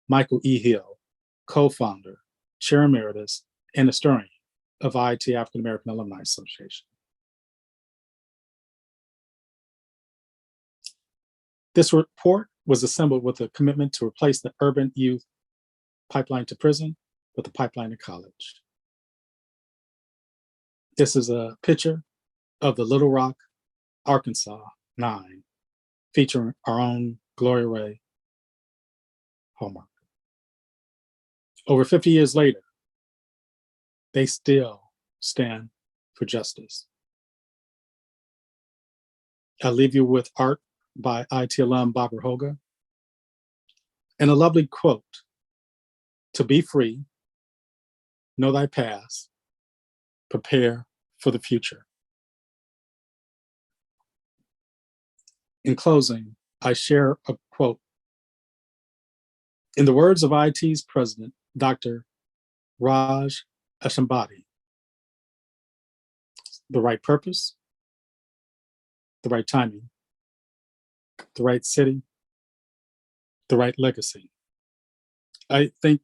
Michael E. Hill, co-founder, Chair Emeritus, and historian of IIT African American Alumni Association. This report was assembled with a commitment to replace the urban youth pipeline to prison with a pipeline to college. This is a picture of the Little Rock, Arkansas 9, featuring our own Gloria Ray Hallmark. Over 50 years later, they still stand for justice. I'll leave you with art by IT alum Barbara Hoga and a lovely quote: "To be free, know thy past, prepare for the future." In closing, I share a quote. In the words of IT's president, Dr. Raj Ashambati, the right purpose, the right timing, the right city, the right legacy. I think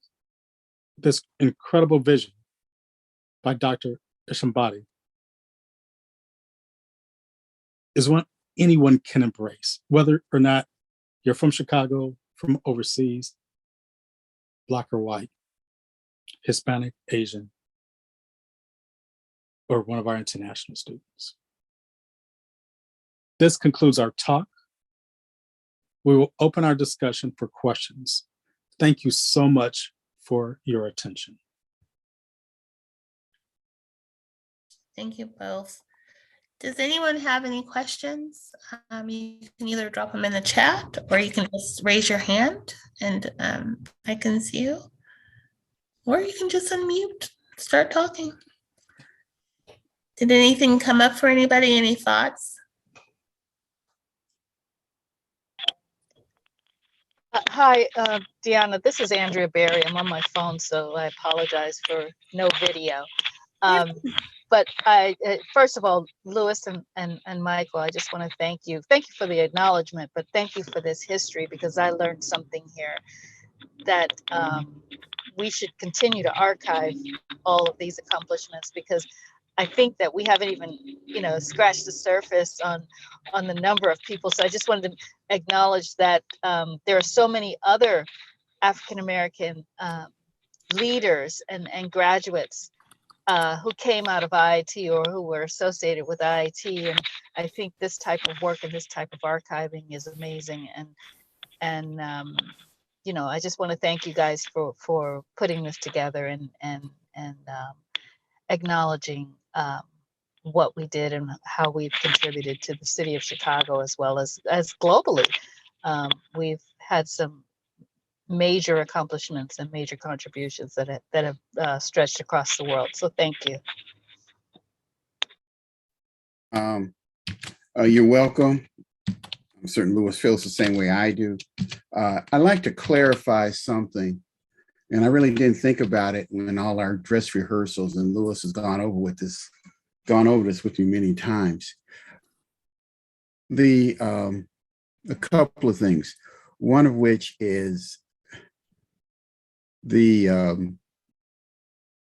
this incredible vision by Dr. Ashambati is one anyone can embrace, whether or not you're from Chicago, from overseas, Black or white, Hispanic, Asian, or one of our international students. This concludes our talk. We will open our discussion for questions. Thank you so much for your attention. Thank you both. Does anyone have any questions? You can either drop them in the chat or you can just raise your hand and I can see you. Or you can just unmute, start talking. Did anything come up for anybody? Any thoughts? Hi, Deanna, this is Andrea Berry. I'm on my phone, so I apologize for no video. But first of all, Lewis and Michael, I just want to thank you. Thank you for the acknowledgement, but thank you for this history, because I learned something here that we should continue to archive all of these accomplishments, because I think that we haven't even, scratched the surface on the number of people. So I just wanted to acknowledge that there are so many other African-American leaders and graduates who came out of IIT or who were associated with IIT. And I think this type of work and this type of archiving is amazing. And I just want to thank you guys for putting this together and acknowledging what we did and how we've contributed to the city of Chicago, as well as globally. We've had some major accomplishments and major contributions that have stretched across the world. So thank you. You're welcome. I'm certain Lewis feels the same way I do. I'd like to clarify something, and I really didn't think about it when all our dress rehearsals, and Lewis has gone over this with me many times. A couple of things, one of which is the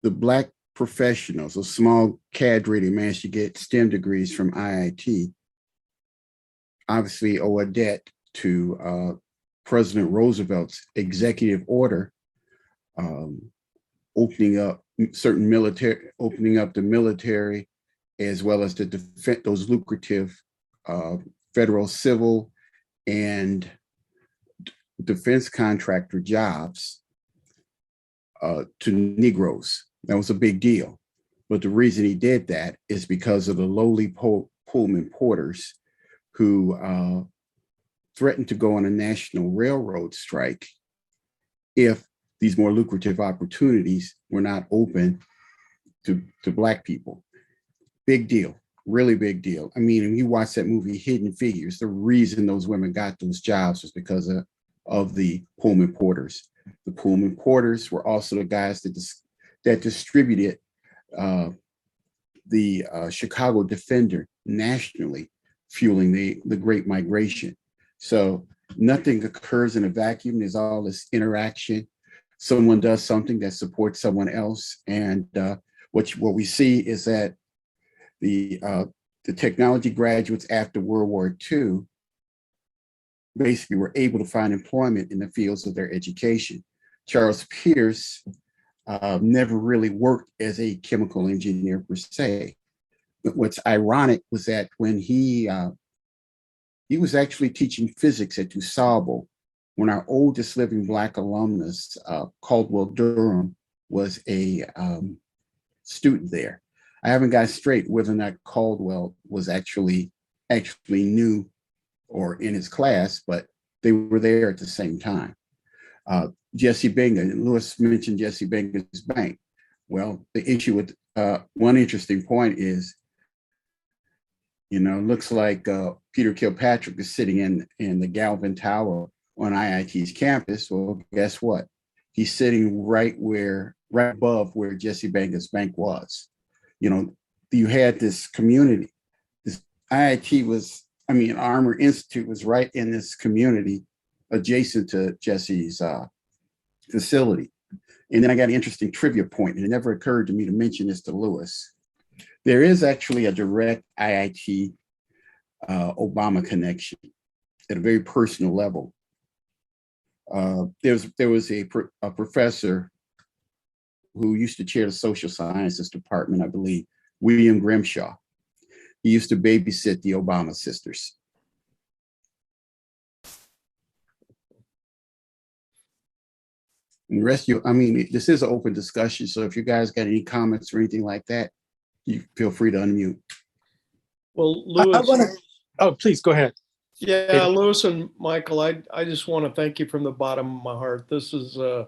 Black professionals, a small cadre that managed to get STEM degrees from IIT, obviously owe a debt to President Roosevelt's executive order opening up the military, as well as to defend those lucrative federal civil and defense contractor jobs to Negroes. That was a big deal. But the reason he did that is because of the lowly Pullman porters who threatened to go on a national railroad strike if these more lucrative opportunities were not open to Black people. Big deal, really big deal. I mean, when you watch that movie Hidden Figures, the reason those women got those jobs was because of the Pullman porters. The Pullman porters were also the guys that distributed the Chicago Defender nationally, fueling the Great Migration. So nothing occurs in a vacuum. There's all this interaction. Someone does something that supports someone else. And what we see is that the technology graduates after World War II basically were able to find employment in the fields of their education. Charles Pierce never really worked as a chemical engineer per se. But what's ironic was that when he He was actually teaching physics at DuSable when our oldest living Black alumnus, Caldwell Durham, was a student there. I haven't got straight whether or not Caldwell was actually new or in his class, but they were there at the same time. Jesse Bingham, Lewis mentioned Jesse Bingham's bank. Well, the issue with one interesting point is, looks like Peter Kilpatrick is sitting in the Galvin Tower on IIT's campus. Well, guess what? He's sitting right above where Jesse Bingham's bank was. You had this community. This Armour Institute was right in this community adjacent to Jesse's facility. And then I got an interesting trivia point, and it never occurred to me to mention this to Lewis. There is actually a direct IIT Obama connection at a very personal level. There was a professor who used to chair the social sciences department, I believe, William Grimshaw. He used to babysit the Obama sisters. And the rest of you, this is an open discussion, so if you guys got any comments or anything like that, you feel free to unmute. Well, Lewis. Please go ahead. Yeah, Lewis and Michael, I just want to thank you from the bottom of my heart. This is a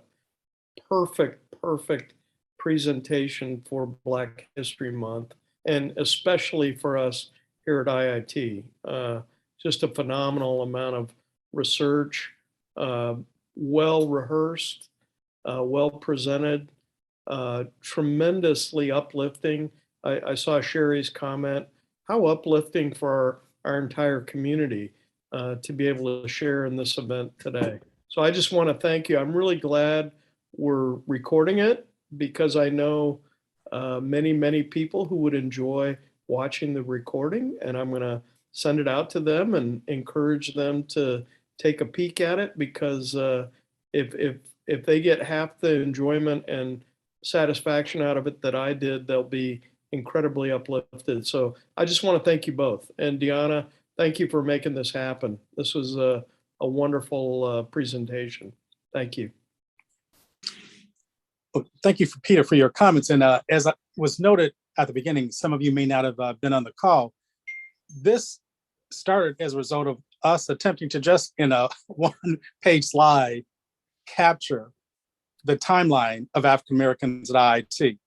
perfect presentation for Black History Month, and especially for us here at IIT. Just a phenomenal amount of research, well rehearsed, well presented, tremendously uplifting. I saw Sherry's comment, how uplifting for our entire community to be able to share in this event today. So I just want to thank you. I'm really glad we're recording it because I know many people who would enjoy watching the recording, and I'm going to send it out to them and encourage them to take a peek at it, because if they get half the enjoyment and satisfaction out of it that I did, they'll be incredibly uplifted. So I just want to thank you both. And Deanna, thank you for making this happen. This was a wonderful presentation. Thank you. Well, thank you, Peter, for your comments. And as was noted at the beginning, some of you may not have been on the call. This started as a result of us attempting to just in a one-page slide capture the timeline of African Americans at IIT.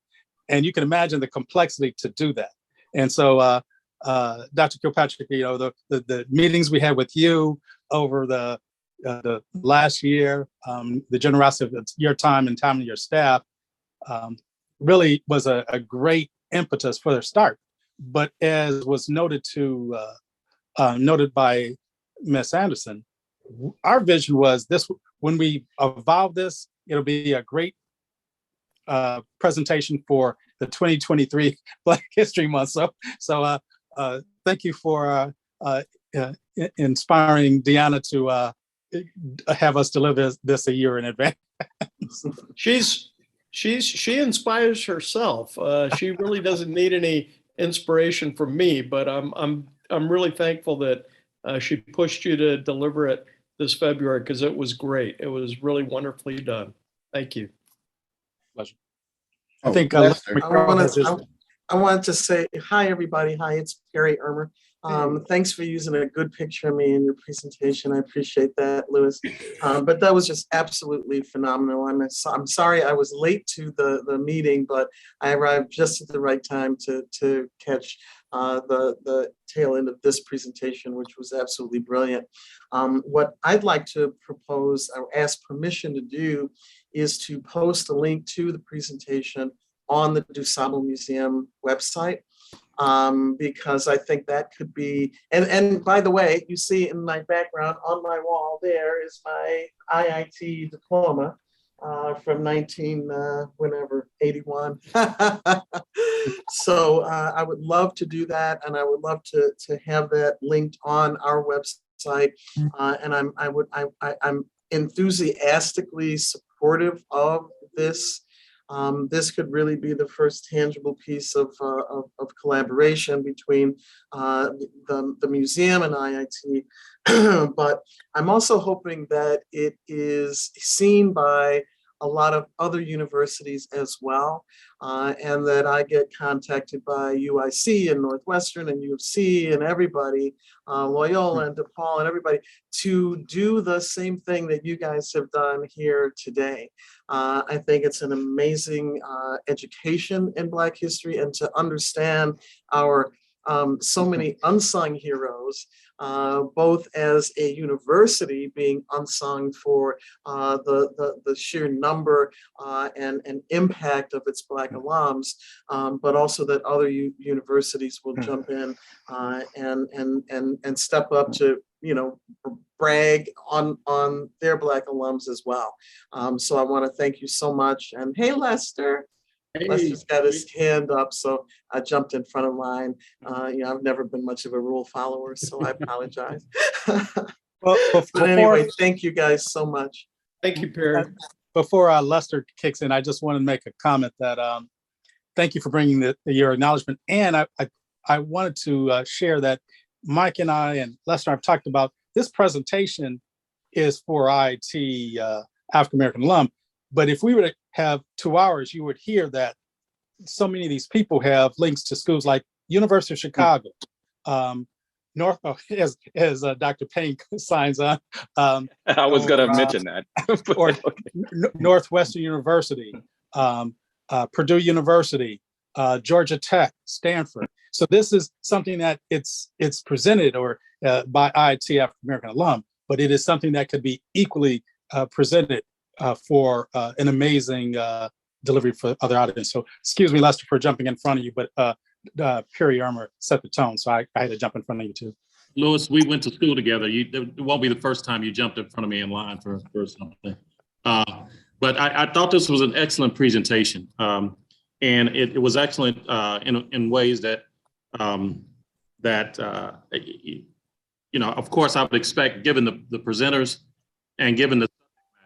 And you can imagine the complexity to do that. And so, Dr. Kilpatrick, the meetings we had with you over the last year, the generosity of your time and time of your staff really was a great impetus for their start. But as was noted by Ms. Anderson, our vision was this: when we evolve this, it'll be a great presentation for the 2023 Black History Month. So thank you for inspiring Deanna to have us deliver this a year in advance. She inspires herself. She really doesn't need any inspiration from me, but I'm really thankful that she pushed you to deliver it this February, because it was great. It was really wonderfully done. Thank you. Pleasure. Oh, I think I wanted to say hi, everybody. Hi, it's Perry Ermer. Thanks for using a good picture of me in your presentation. I appreciate that, Lewis. But that was just absolutely phenomenal. I'm sorry I was late to the meeting, but I arrived just at the right time to catch the tail end of this presentation, which was absolutely brilliant. What I'd like to propose or ask permission to do is to post a link to the presentation on the DuSable Museum website, because I think that could be, and by the way, you see in my background on my wall there is my IIT diploma from 1981. So I would love to do that, and I would love to have that linked on our website. And I'm enthusiastically supportive of this this could really be the first tangible piece of collaboration between the museum and IIT. But I'm also hoping that it is seen by a lot of other universities as well, and that I get contacted by UIC and Northwestern and U of C and everybody, Loyola and DePaul and everybody, to do the same thing that you guys have done here today. I think it's an amazing education in Black history, and to understand our so many unsung heroes, both as a university being unsung for the sheer number and impact of its Black alums, but also that other universities will jump in and step up to, you know, brag on their Black alums as well. So I want to thank you so much. And hey, Lester. Lester's got his hand up, so I jumped in front of mine. You know, I've never been much of a rule follower, so I apologize. But anyway, thank you guys so much. Thank you, Perry. Before Lester kicks in, I just want to make a comment that thank you for bringing your acknowledgement. And I wanted to share that Mike and I and Lester have talked about this presentation is for IIT African American alum. But if we were to have 2 hours, you would hear that so many of these people have links to schools like University of Chicago, North, as Dr. Payne signs on. I was going to mention that. Or Northwestern University, Purdue University, Georgia Tech, Stanford. So this is something that it's presented by IIT African American alum, but it is something that could be equally presented for an amazing delivery for other audience. So excuse me, Lester, for jumping in front of you, but Perry Ermer set the tone, so I had to jump in front of you too. Louis, we went to school together. It won't be the first time you jumped in front of me in line for something. But I thought this was an excellent presentation. And it was excellent in ways that, you know, of course, I would expect, given the presenters and given the subject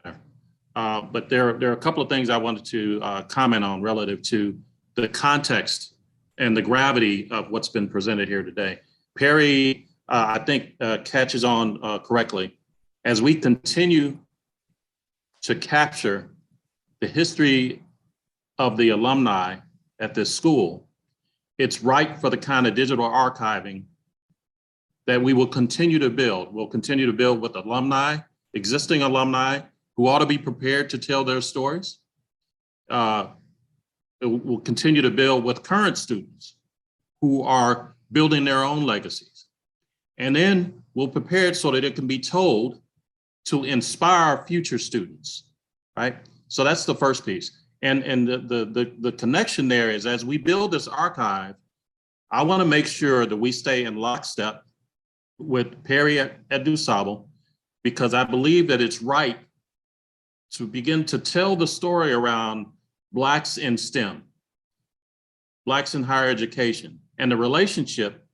matter. But there are a couple of things I wanted to comment on relative to the context and the gravity of what's been presented here today. Perry, I think, catches on correctly. As we continue to capture the history of the alumni at this school, it's right for the kind of digital archiving that we will continue to build. We'll continue to build with alumni, existing alumni, who ought to be prepared to tell their stories. We'll continue to build with current students who are building their own legacies. And then we'll prepare it so that it can be told to inspire future students, right? So that's the first piece. And the connection there is, as we build this archive, I want to make sure that we stay in lockstep with Perry at DuSable, because I believe that it's right to begin to tell the story around Blacks in STEM, Blacks in higher education, and the relationship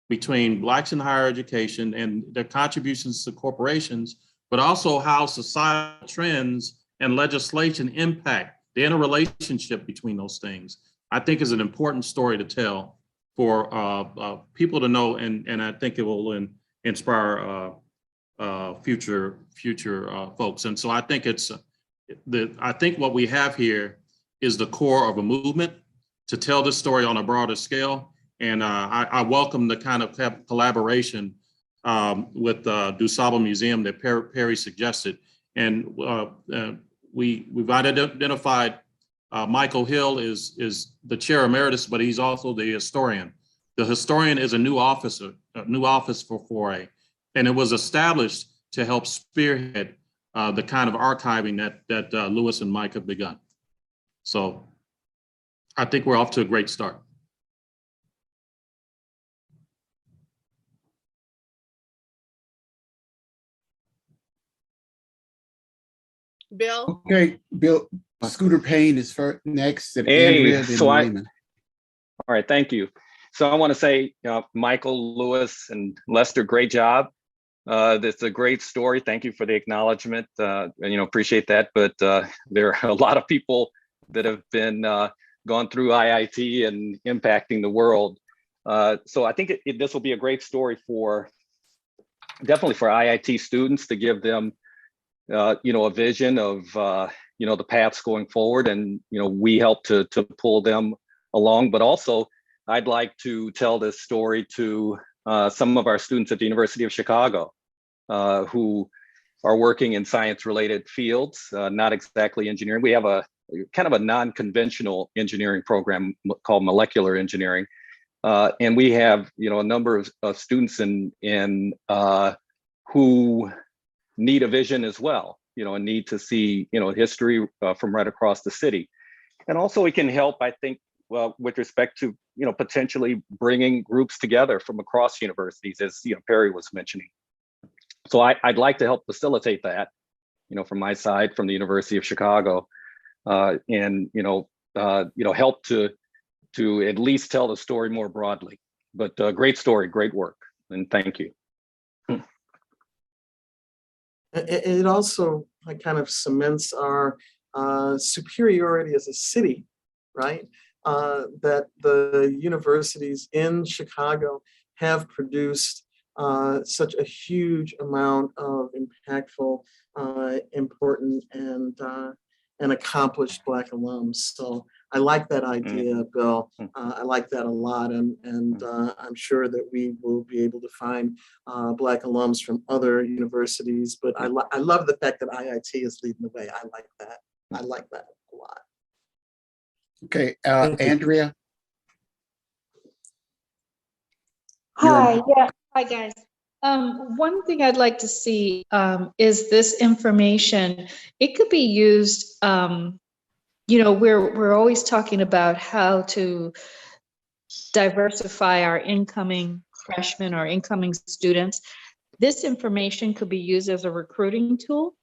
between Blacks in higher education and their contributions to corporations, but also how societal trends and legislation impact the interrelationship between those things. I think is an important story to tell for people to know, and I think it will inspire future folks. And so I think I think what we have here is the core of a movement to tell this story on a broader scale. And I welcome the kind of collaboration with DuSable Museum that Perry suggested. And we've identified Michael Hill is the chair emeritus, but he's also the historian. The historian is a new office for Foray, and it was established to help spearhead the kind of archiving that Louis and Mike have begun. So I think we're off to a great start. Bill? Okay, Bill, Scooter Payne is first, next, and Hey, Andrea, then so Raymond. All right, thank you. So I want to say, Michael, Louis, and Lester, great job. That's a great story. Thank you for the acknowledgement. And, appreciate that. But there are a lot of people that have been gone through IIT and impacting the world. So I think this will be a great story definitely for IIT students, to give them a vision of the paths going forward, and we help to pull them along. But also, I'd like to tell this story to some of our students at the University of Chicago who are working in science-related fields, not exactly engineering. We have a kind of a non-conventional engineering program called molecular engineering. And we have, a number of students in who need a vision as well, and need to see, history from right across the city. And also it can help, I think, with respect to, potentially bringing groups together from across universities, as, Perry was mentioning. So I'd like to help facilitate that, from my side, from the University of Chicago, and, help to at least tell the story more broadly. But great story, great work, and thank you. It also kind of cements our superiority as a city, right? That the universities in Chicago have produced such a huge amount of impactful, important, and accomplished Black alums. So I like that idea, Bill. I like that a lot, and I'm sure that we will be able to find Black alums from other universities. But I love the fact that IIT is leading the way. I like that. I like that a lot. Okay, Andrea. Hi, yeah, hi guys. One thing I'd like to see is this information. It could be used, we're always talking about how to diversify our incoming freshmen or incoming students. This information could be used as a recruiting tool,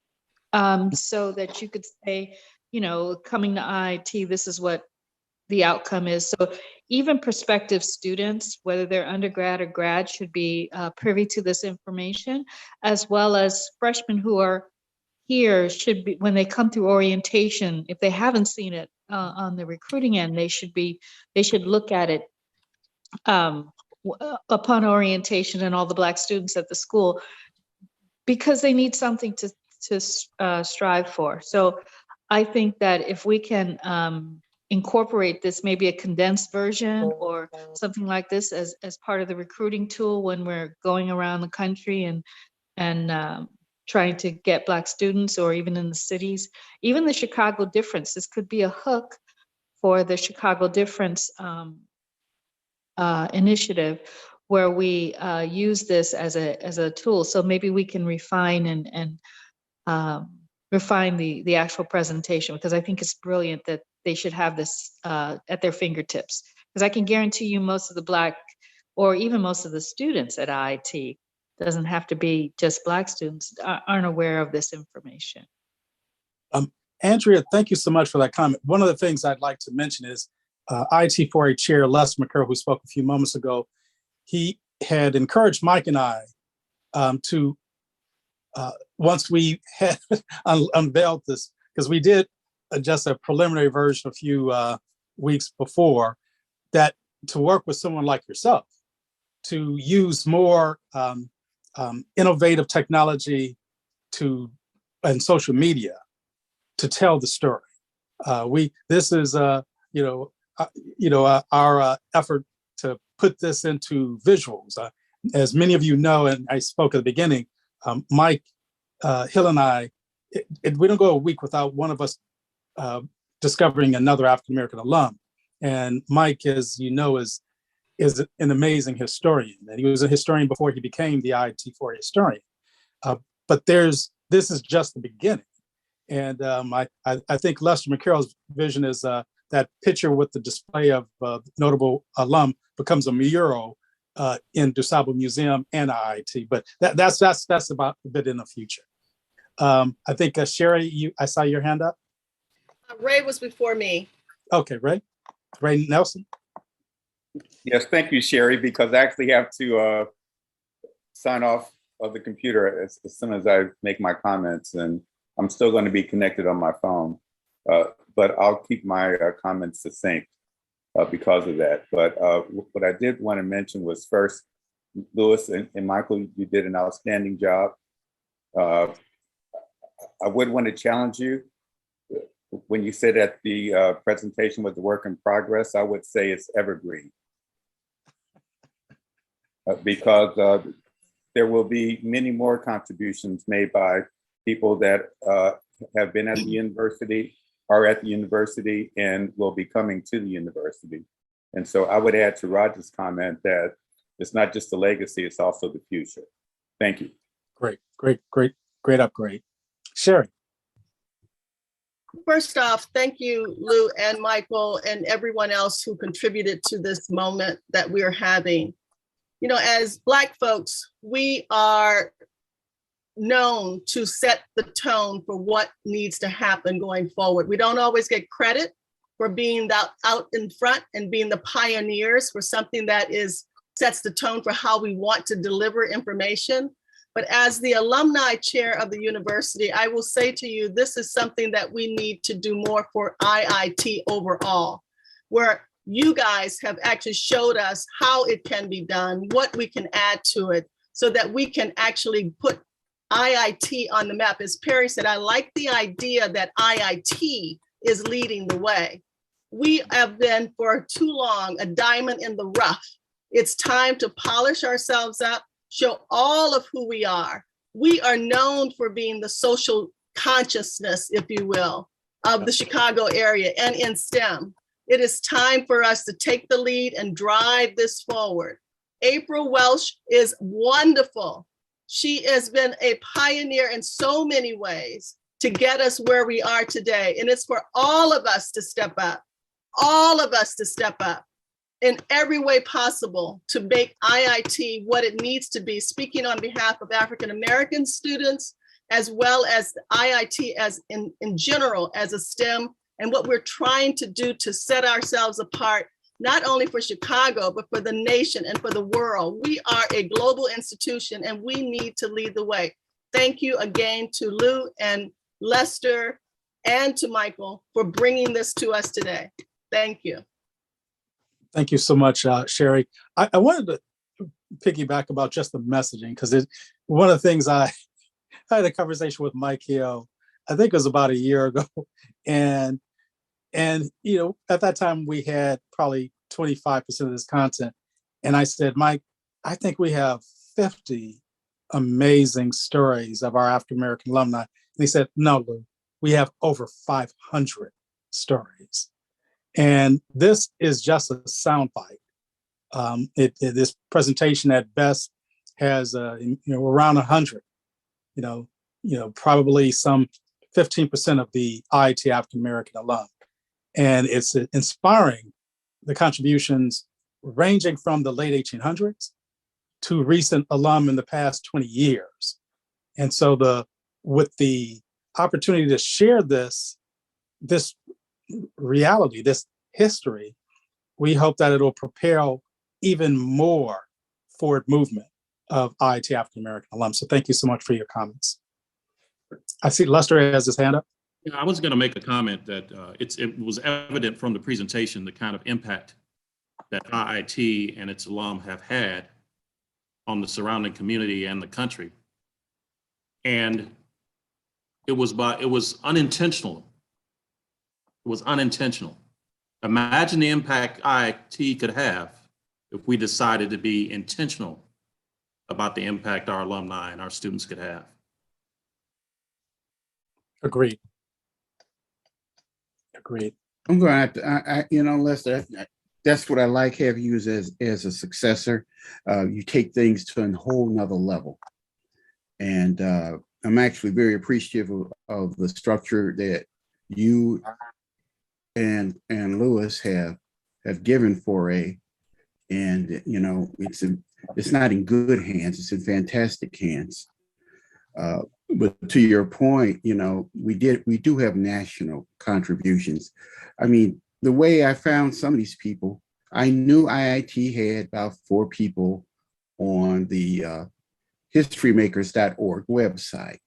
so that you could say, coming to IIT, this is what the outcome is. So even prospective students, whether they're undergrad or grad, should be privy to this information, as well as freshmen who are here should be, when they come through orientation, if they haven't seen it on the recruiting end, they should look at it upon orientation and all the Black students at the school, because they need something to strive for. So I think that if we can incorporate this, maybe a condensed version or something like this as part of the recruiting tool when we're going around the country and trying to get Black students, or even in the cities, even the Chicago Difference. This could be a hook for the Chicago Difference initiative, where we use this as a tool. So maybe we can refine and refine the actual presentation, because I think it's brilliant that they should have this at their fingertips. Because I can guarantee you most of the Black, or even most of the students at IIT, doesn't have to be just Black students, aren't aware of this information. Andrea, thank you so much for that comment. One of the things I'd like to mention is IIT 4A Chair Lester McCurl, who spoke a few moments ago, he had encouraged Mike and I to, once we had unveiled this, because we did just a preliminary version a few weeks before, that to work with someone like yourself, to use more innovative technology and social media to tell the story. This is our effort to put this into visuals. As many of you know, and I spoke at the beginning, Mike Hill and I, we don't go a week without one of us discovering another African-American alum. And Mike, as you know, is an amazing historian. And he was a historian before he became the IIT 4A historian. But this is just the beginning. And I think Lester McCurl's vision is that picture with the display of notable alum becomes a mural in DuSable Museum and IIT. But that's about a bit in the future. I think Sherry, I saw your hand up. Ray was before me. Okay, Ray Nelson. Yes, thank you, Sherry, because I actually have to sign off of the computer as soon as I make my comments, and I'm still going to be connected on my phone. but I'll keep my comments succinct because of that. But what I did want to mention was first, Louis and Michael, you did an outstanding job. I would want to challenge you. When you said that the presentation was a work in progress, I would say it's evergreen. Because there will be many more contributions made by people that have been at the university, are at the university, and will be coming to the university. And so I would add to Roger's comment that it's not just the legacy, it's also the future. Thank you. Great upgrade. Sherry. First off, thank you, Lou and Michael and everyone else who contributed to this moment that we're having. You know, as Black folks, we are known to set the tone for what needs to happen going forward. We don't always get credit for being out in front and being the pioneers for something that sets the tone for how we want to deliver information. But as the alumni chair of the university, I will say to you, this is something that we need to do more for IIT overall, where you guys have actually showed us how it can be done, what we can add to it, so that we can actually put IIT on the map. As Perry said, I like the idea that IIT is leading the way. We have been for too long a diamond in the rough. It's time to polish ourselves up, show all of who we are. We are known for being the social consciousness, if you will, of the Chicago area and in STEM. It is time for us to take the lead and drive this forward. April Welsh is wonderful. She has been a pioneer in so many ways to get us where we are today. And it's for all of us to step up, all of us to step up in every way possible to make IIT what it needs to be, speaking on behalf of African-American students, as well as IIT as in general as a STEM, and what we're trying to do to set ourselves apart, not only for Chicago, but for the nation and for the world. We are a global institution and we need to lead the way. Thank you again to Lou and Lester and to Michael for bringing this to us today. Thank you. Thank you so much, Sherry. I wanted to piggyback about just the messaging, because one of the things I had a conversation with Mike Hill, I think it was about a year ago. And you know, at that time we had probably 25% of this content. And I said, Mike, I think we have 50 amazing stories of our African-American alumni. And he said, no, Lou, we have over 500 stories. And this is just a soundbite. This presentation at best has around 100. Probably some 15% of the IIT African American alum, and it's inspiring the contributions ranging from the late 1800s to recent alum in the past 20 years. And so with the opportunity to share this reality, this history, we hope that it'll propel even more forward movement of IIT African American alums. So thank you so much for your comments. I see Lester has his hand up. Yeah, I was going to make a comment that it was evident from the presentation the kind of impact that IIT and its alum have had on the surrounding community and the country. And it was unintentional. It was unintentional. Imagine the impact IIT could have if we decided to be intentional about the impact our alumni and our students could have. Agreed. I'm going to have to, Lester, that's what I like having you as a successor. You take things to a whole nother level. And I'm actually very appreciative of the structure that you and Louis have given Foray. And, it's not in good hands, it's in fantastic hands. But to your point, we do have national contributions. I mean, the way I found some of these people, I knew IIT had about 4 people on the historymakers.org website.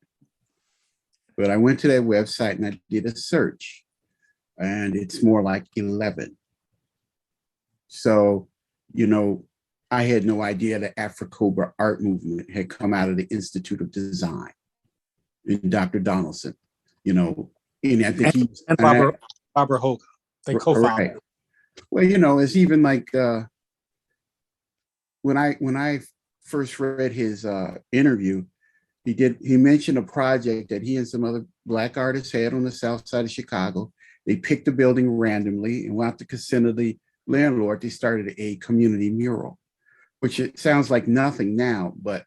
But I went to that website and I did a search. and it's more like 11. So, you know, I had no idea the Afro-Cobra art movement had come out of the Institute of Design in Dr. Donaldson, you know, and I think he's And Barbara Hogan, they co-founded. right. Well, you know, it's even like when I first read his interview, he mentioned a project that he and some other Black artists had on the south side of Chicago. They picked a building randomly, and without the consent of the landlord, they started a community mural, which it sounds like nothing now, but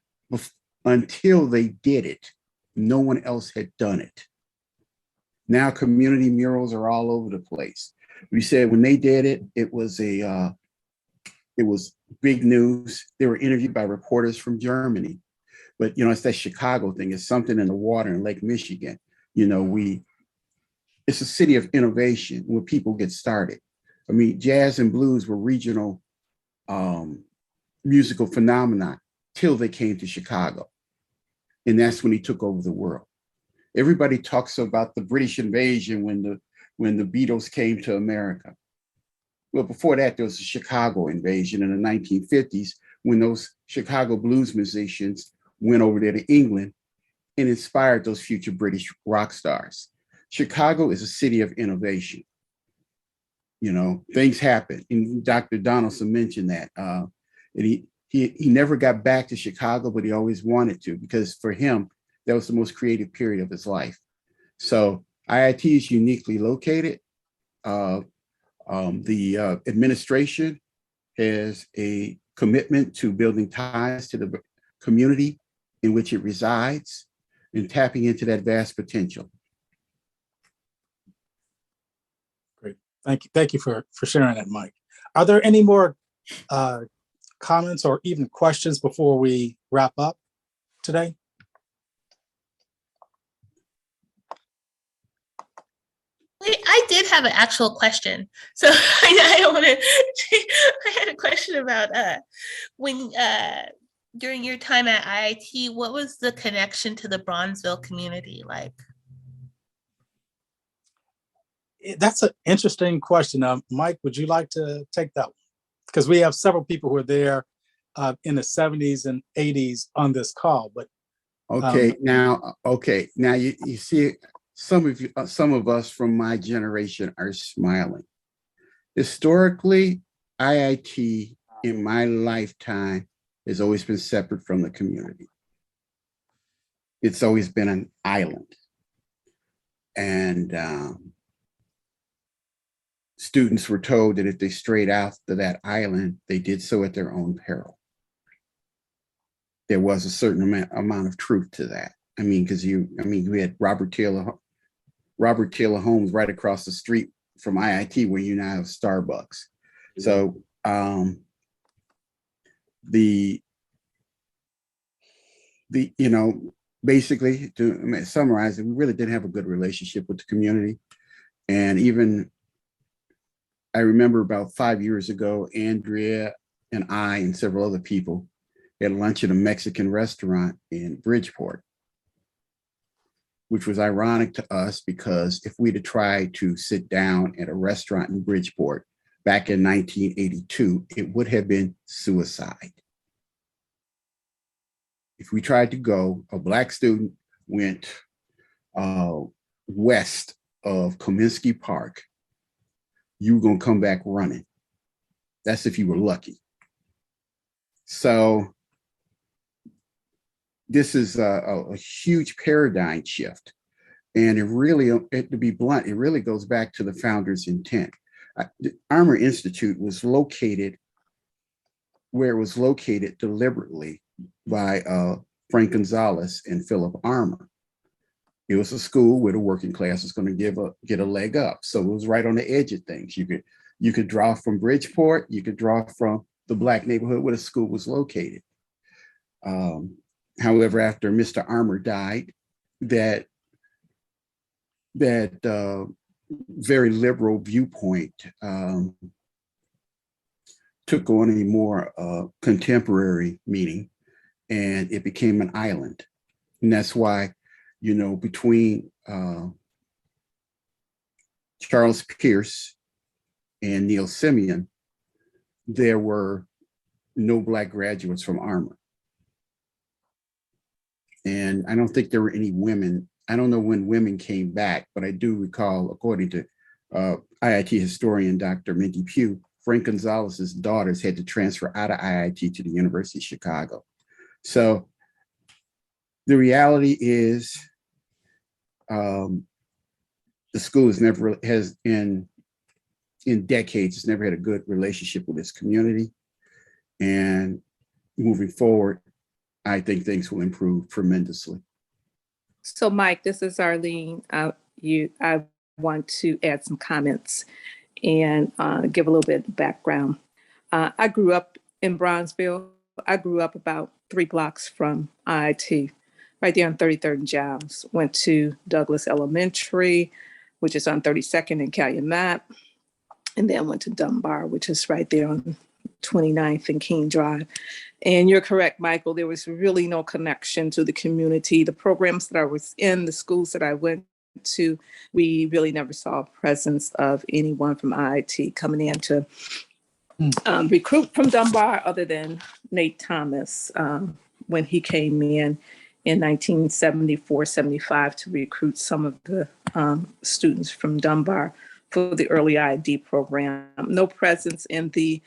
until they did it, no one else had done it. Now community murals are all over the place. We said when they did it, it was big news. They were interviewed by reporters from Germany. But, you know, it's that Chicago thing. It's something in the water in Lake Michigan. You know, it's a city of innovation where people get started. I mean, jazz and blues were regional musical phenomena till they came to Chicago. And that's when he took over the world. Everybody talks about the British invasion when the Beatles came to America. Well, before that, there was the Chicago invasion in the 1950s when those Chicago blues musicians went over there to England and inspired those future British rock stars. Chicago is a city of innovation. You know, things happen. And Dr. Donaldson mentioned that. And he never got back to Chicago, but he always wanted to, because for him, that was the most creative period of his life. So IIT is uniquely located. The administration has a commitment to building ties to the community in which it resides and tapping into that vast potential. Great. Thank you for sharing that, Mike. Are there any more comments or even questions before we wrap up today? I did have an actual question. So I had a question about when during your time at IIT, what was the connection to the Bronzeville community like? That's an interesting question. Mike, would you like to take that one? Because we have several people who are there in the 70s and 80s on this call. But now you see some of us from my generation are smiling. Historically, IIT in my lifetime has always been separate from the community. It's always been an island. And students were told that if they strayed out to that island, they did so at their own peril. There was a certain amount of truth to that. I mean, because we had Robert Taylor Homes right across the street from IIT, where you now have Starbucks. So basically, to summarize it, we really didn't have a good relationship with the community. And even I remember about 5 years ago, Andrea and I and several other people had lunch at a Mexican restaurant in Bridgeport, which was ironic to us because if we'd have tried to sit down at a restaurant in Bridgeport back in 1982, it would have been suicide. If we tried to go, a Black student went west of Comiskey Park, you were gonna come back running. That's if you were lucky. So this is a huge paradigm shift. And it really, to be blunt, it really goes back to the founder's intent. The Armour Institute was located where it was located deliberately by Frank Gonzalez and Philip Armour. It was a school where the working class was going to get a leg up. So it was right on the edge of things. You could draw from Bridgeport, you could draw from the Black neighborhood where the school was located. However, after Mr. Armour died, that very liberal viewpoint took on a more contemporary meaning, and it became an island. And that's why, between Charles Pierce and Neil Simeon, there were no Black graduates from Armour. And I don't think there were any women. I don't know when women came back, but I do recall, according to IIT historian Dr. Minky Pugh, Frank Gonzalez's daughters had to transfer out of IIT to the University of Chicago. So the reality is the school has in decades, it's never had a good relationship with its community. And moving forward, I think things will improve tremendously. So Mike, this is Arlene. I want to add some comments and give a little bit of background. I grew up in Bronzeville. I grew up about 3 blocks from IIT, right there on 33rd and Giles. Went to Douglas Elementary, which is on 32nd and Calumet, and then went to Dunbar, which is right there on 29th and King Drive. And you're correct, Michael, there was really no connection to the community. The programs that I was in, the schools that I went to, we really never saw a presence of anyone from IIT coming in to recruit from Dunbar, other than Nate Thomas when he came in 1974, 75 to recruit some of the students from Dunbar for the early ID program. No presence in the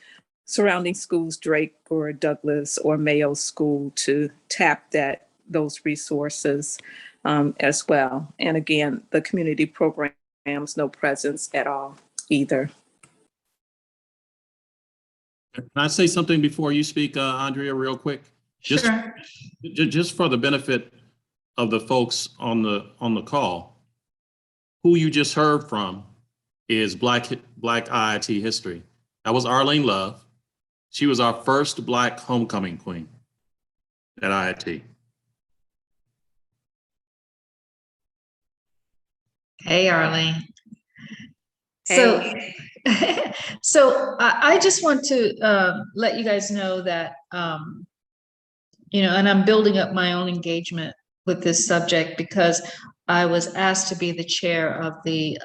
surrounding schools, Drake or Douglas or Mayo School, to tap those resources as well. And again, the community programs, no presence at all either. Can I say something before you speak, Andrea, real quick? Sure. Just for the benefit of the folks on the call, who you just heard from is Black IIT history. That was Arlene Love. She was our first Black homecoming queen at IIT. Hey, Arlene. Hey. So I just want to let you guys know that, and I'm building up my own engagement with this subject because I was asked to be the chair of the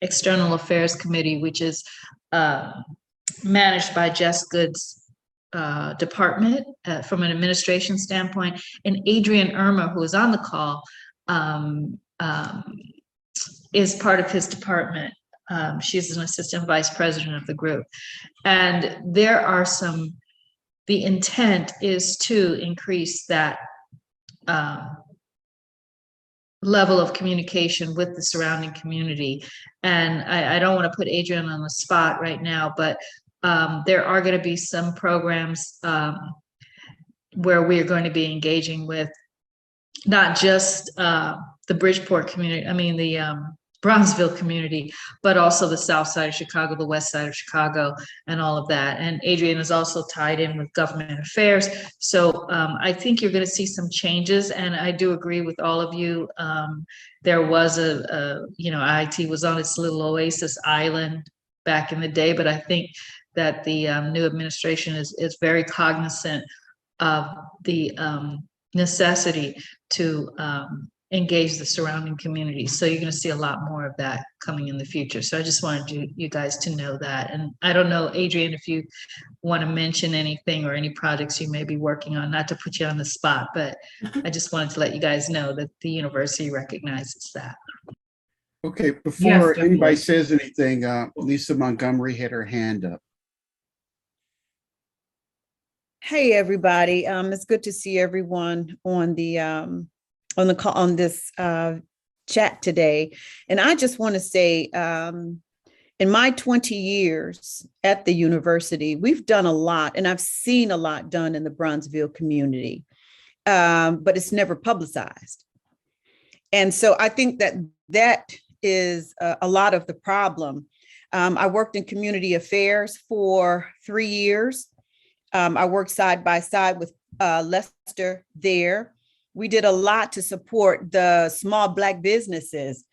External Affairs Committee, which is managed by Jess Good's department from an administration standpoint. And Adrienne Irma, who is on the call, is part of his department. She's an assistant vice president of the group. And there are the intent is to increase that level of communication with the surrounding community. And I don't want to put Adrienne on the spot right now, but there are going to be some programs where we are going to be engaging with not just the Bridgeport community, the Bronzeville community, but also the South Side of Chicago, the West Side of Chicago, and all of that. And Adrienne is also tied in with government affairs. So I think you're going to see some changes. And I do agree with all of you. There was IIT was on its little oasis island back in the day, but I think that the new administration is very cognizant of the necessity to engage the surrounding community. So you're going to see a lot more of that coming in the future. So I just wanted you guys to know that. And I don't know, Adrienne, if you want to mention anything or any projects you may be working on, not to put you on the spot, but I just wanted to let you guys know that the university recognizes that. Okay, before anybody says anything, Lisa Montgomery had her hand up. Hey, everybody. It's good to see everyone on the call, on this chat today. And I just want to say, in my 20 years at the university, we've done a lot, and I've seen a lot done in the Bronzeville community, but it's never publicized. And so I think that is a lot of the problem. I worked in community affairs for 3 years. I worked side by side with Lester there. We did a lot to support the small Black businesses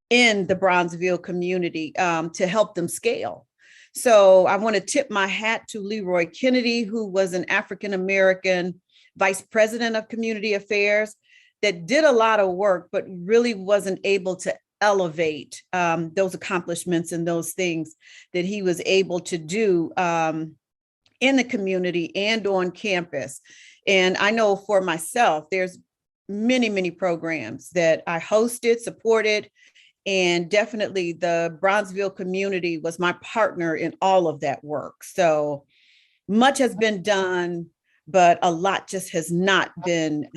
in the Bronzeville community to help them scale. So I want to tip my hat to Leroy Kennedy, who was an African-American vice president of community affairs that did a lot of work, but really wasn't able to elevate those accomplishments and those things that he was able to do in the community and on campus. And I know for myself, there's many, many programs that I hosted, supported, and definitely the Bronzeville community was my partner in all of that work. So much has been done, but a lot just has not been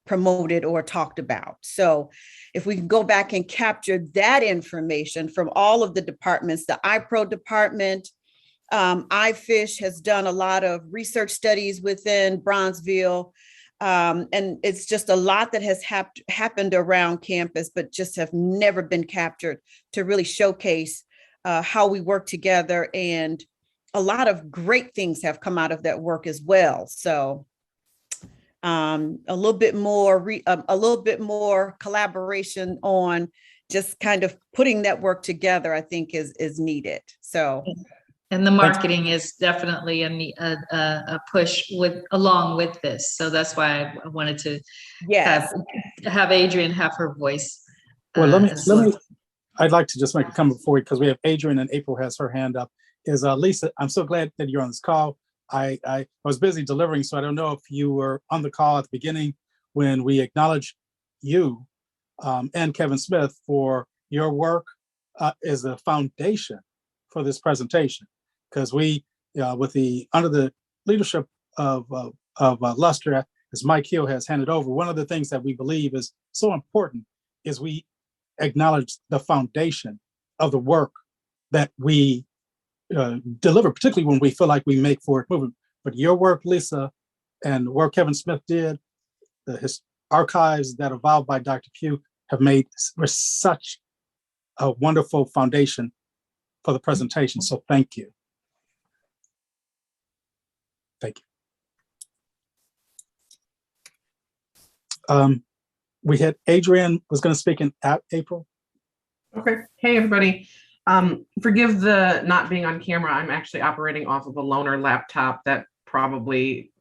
promoted or talked about. So if we can go back and capture that information from all of the departments, the iPro department, iFish has done a lot of research studies within Bronzeville. And it's just a lot that has happened around campus, but just have never been captured to really showcase how we work together. And a lot of great things have come out of that work as well. So a little bit more collaboration on just kind of putting that work together, I think is needed. So. And the marketing is definitely a push along with this. So that's why I wanted to have Adrienne have her voice. Well, I'd like to just make a comment before, because we have Adrienne and April has her hand up. Is Lisa, I'm so glad that you're on this call. I was busy delivering, so I don't know if you were on the call at the beginning when we acknowledged you and Kevin Smith for your work as a foundation for this presentation. Because we, under the leadership of Luster, as Mike Hill has handed over, one of the things that we believe is so important is we acknowledge the foundation of the work that we deliver, particularly when we feel like we make forward movement. But your work, Lisa, and the work Kevin Smith did, his archives that evolved by Dr. Pugh were such a wonderful foundation for the presentation. So thank you. Thank you. We had Adrienne was going to speak in April. Okay. Hey, everybody. Forgive the not being on camera. I'm actually operating off of a loaner laptop that probably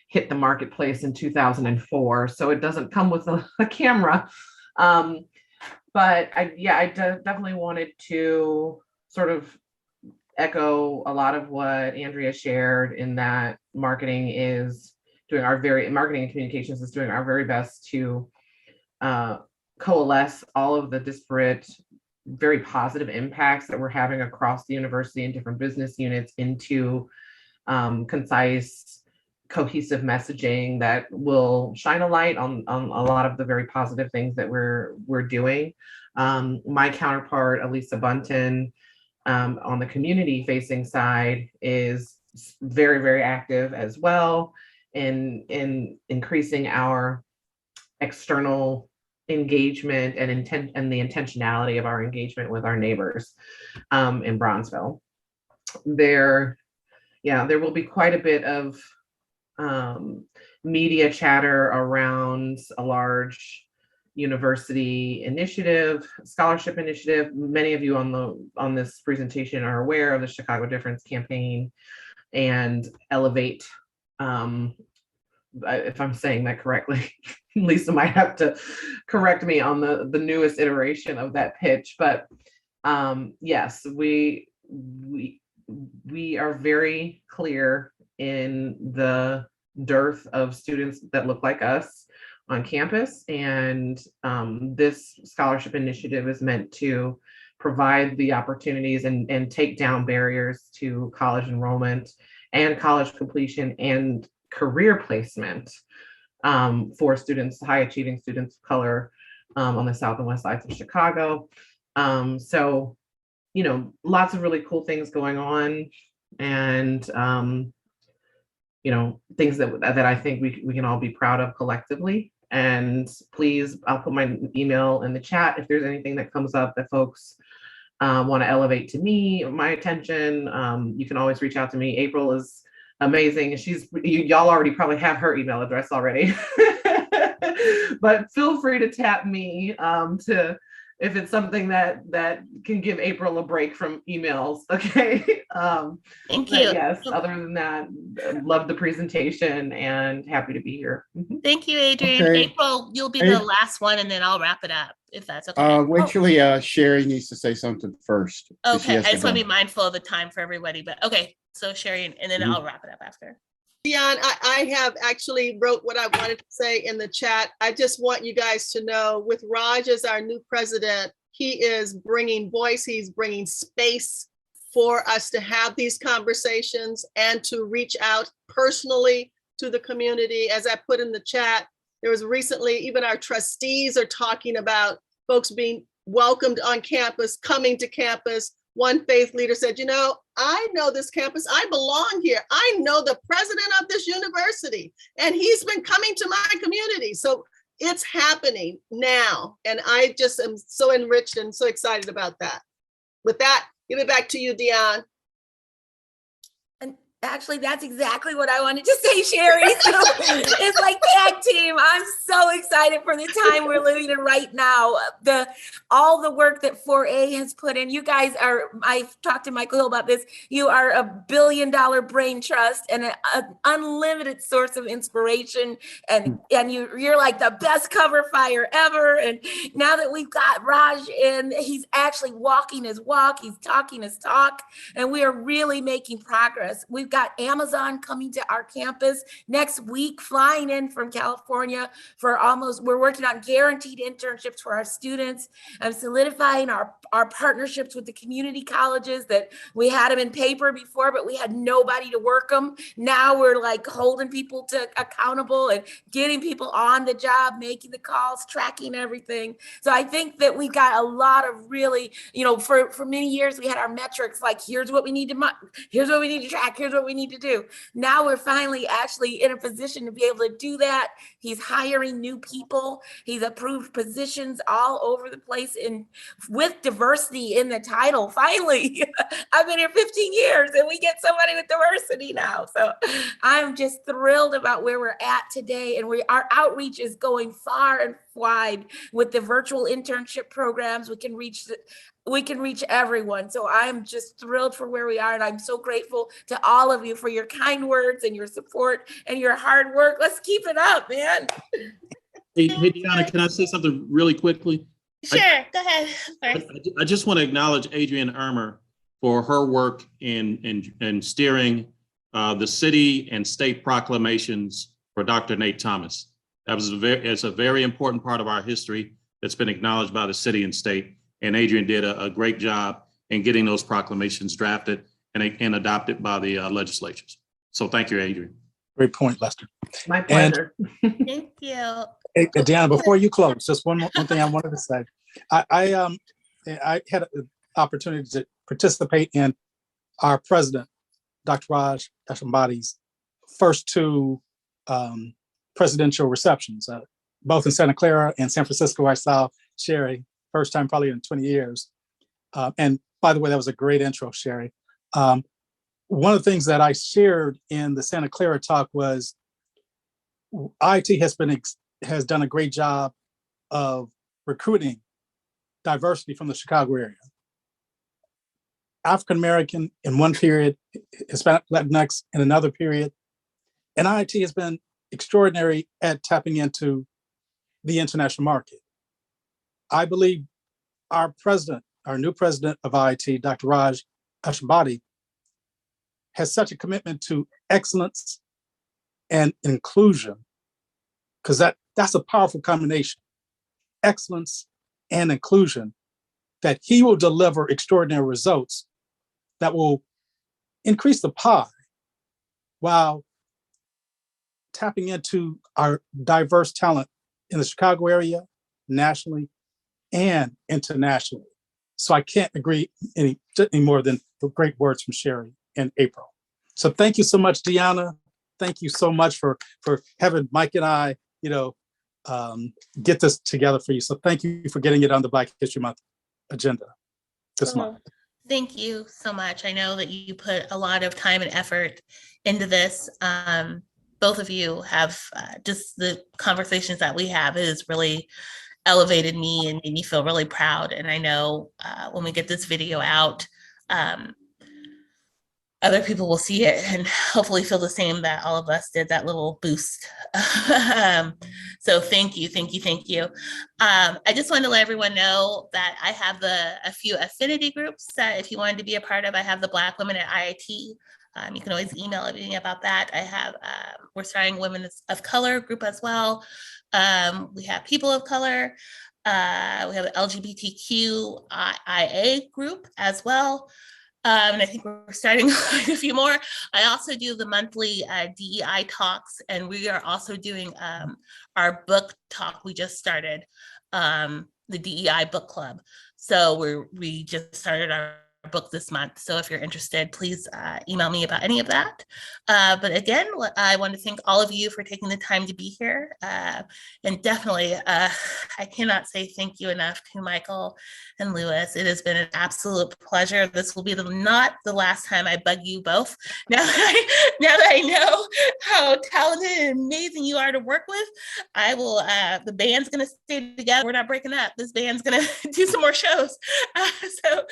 hit the marketplace in 2004. So it doesn't come with a camera. But I definitely wanted to sort of echo a lot of what Andrea shared, in that marketing and communications is doing our very best to coalesce all of the disparate, very positive impacts that we're having across the university and different business units into concise, cohesive messaging that will shine a light on a lot of the very positive things that we're doing. My counterpart, Elisa Bunton, on the community facing side, is very, very active as well in increasing our external engagement and the intentionality of our engagement with our neighbors in Bronzeville. There will be quite a bit of media chatter around a large university initiative, scholarship initiative. Many of you on this presentation are aware of the Chicago Difference campaign and Elevate. If I'm saying that correctly, Lisa might have to correct me on the newest iteration of that pitch. But yes, we are very clear in the dearth of students that look like us on campus, and this scholarship initiative is meant to provide the opportunities and take down barriers to college enrollment and college completion and career placement for students, high achieving students of color on the south and west sides of Chicago. So, lots of really cool things going on, and things that I think we can all be proud of collectively. And please, I'll put my email in the chat if there's anything that comes up that folks want to elevate to me, my attention. You can always reach out to me. April is amazing. Y'all already probably have her email address already, but feel free to tap me to if it's something that can give April a break from emails. Okay. Thank But you. yes, other than that, love the presentation and happy to be here. Mhm. Thank you, Adrian. Okay. April, you'll be Hey. the last one and then I'll wrap it up if that's okay. Actually, Sherry needs to say something first. 'cause she Okay, has I just want to go. be mindful of the time for everybody, but okay. So Sherry, and then Mhm. I'll wrap it up after. Dion, I have actually wrote what I wanted to say in the chat. I just want you guys to know, with Raj as our new president, he is bringing voice, he's bringing space for us to have these conversations and to reach out personally to the community. As I put in the chat, there was recently, even our trustees are talking about folks being welcomed on campus, coming to campus. One faith leader said, you know, I know this campus, I belong here. I know the president of this university, and he's been coming to my community. So it's happening now. And I just am so enriched and so excited about that. With that, give it back to you, Dion. Actually, that's exactly what I wanted to say, Sherry. So it's like tag team. I'm so excited for the time we're living in right now. All the work that 4A has put in. You guys are, I've talked to Michael Hill about this. You are a $1 billion brain trust and an unlimited source of inspiration. And you're like the best cover fire ever. And now that we've got Raj in, he's actually walking his walk. He's talking his talk. And we are really making progress. We've got Amazon coming to our campus next week, flying in from California we're working on guaranteed internships for our students and solidifying our partnerships with the community colleges that we had them in paper before, but we had nobody to work them. Now we're like holding people accountable and getting people on the job, making the calls, tracking everything. So I think that we've got a lot of really, for many years we had our metrics like, here's what we need to track, here's what we need to do. Now we're finally actually in a position to be able to do that. He's hiring new people. He's approved positions all over the place with diversity in the title. Finally, I've been here 15 years and we get somebody with diversity now. So I'm just thrilled about where we're at today. And our outreach is going far and wide with the virtual internship programs. We can reach everyone. So I'm just thrilled for where we are. And I'm so grateful to all of you for your kind words and your support and your hard work. Let's keep it up, man. Hey, Deanna, can I say something really quickly? Sure, go ahead. I just want to acknowledge Adrienne Irmer for her work in steering the city and state proclamations for Dr. Nate Thomas. It's a very important part of our history that's been acknowledged by the city and state. And Adrienne did a great job in getting those proclamations drafted and adopted by the legislatures. So thank you, Adrienne. Great point, Lester. My pleasure. Thank you. Hey, Deanna, before you close, just one thing I wanted to say. I had an opportunity to participate in our president, Dr. Raj Ashambady's first two presidential receptions, both in Santa Clara and San Francisco. I saw Sherry, first time probably in 20 years. And by the way, that was a great intro, Sherry. One of the things that I shared in the Santa Clara talk was IIT has done a great job of recruiting diversity from the Chicago area. African American in one period, Hispanic Latinx in another period. And IIT has been extraordinary at tapping into the international market. I believe our new president of IIT, Dr. Raj Ashamabady, has such a commitment to excellence and inclusion, because that's a powerful combination, excellence and inclusion, that he will deliver extraordinary results that will increase the pie while tapping into our diverse talent in the Chicago area, nationally and internationally. So I can't agree any more than the great words from Sherry and April. So thank you so much, Deanna. Thank you so much for having Mike and I, get this together for you. So thank you for getting it on the Black History Month agenda this month. Thank you so much. I know that you put a lot of time and effort into this. Both of you have just the conversations that we have is really elevated me and made me feel really proud. And I know when we get this video out, other people will see it and hopefully feel the same that all of us did, that little boost. So thank you, thank you, thank you. I just wanted to let everyone know that I have a few affinity groups that if you wanted to be a part of, I have the Black Women at IIT. You can always email everything about that. I have, we're starting Women of Color group as well. We have People of Color. We have an LGBTQIA group as well. And I think we're starting a few more. I also do the monthly DEI talks, and we are also doing our book talk. We just started the DEI book club. So we just started our book this month. So if you're interested, please email me about any of that. But again, I want to thank all of you for taking the time to be here. And definitely, I cannot say thank you enough to Michael and Louis. It has been an absolute pleasure. This will be not the last time I bug you both. Now that I know how talented and amazing you are to work with, I will, the band's gonna stay together. We're not breaking up. This band's gonna do some more shows. So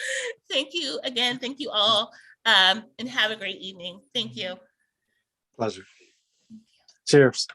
thank you again. Thank you all. And have a great evening. Thank you. Pleasure. Cheers.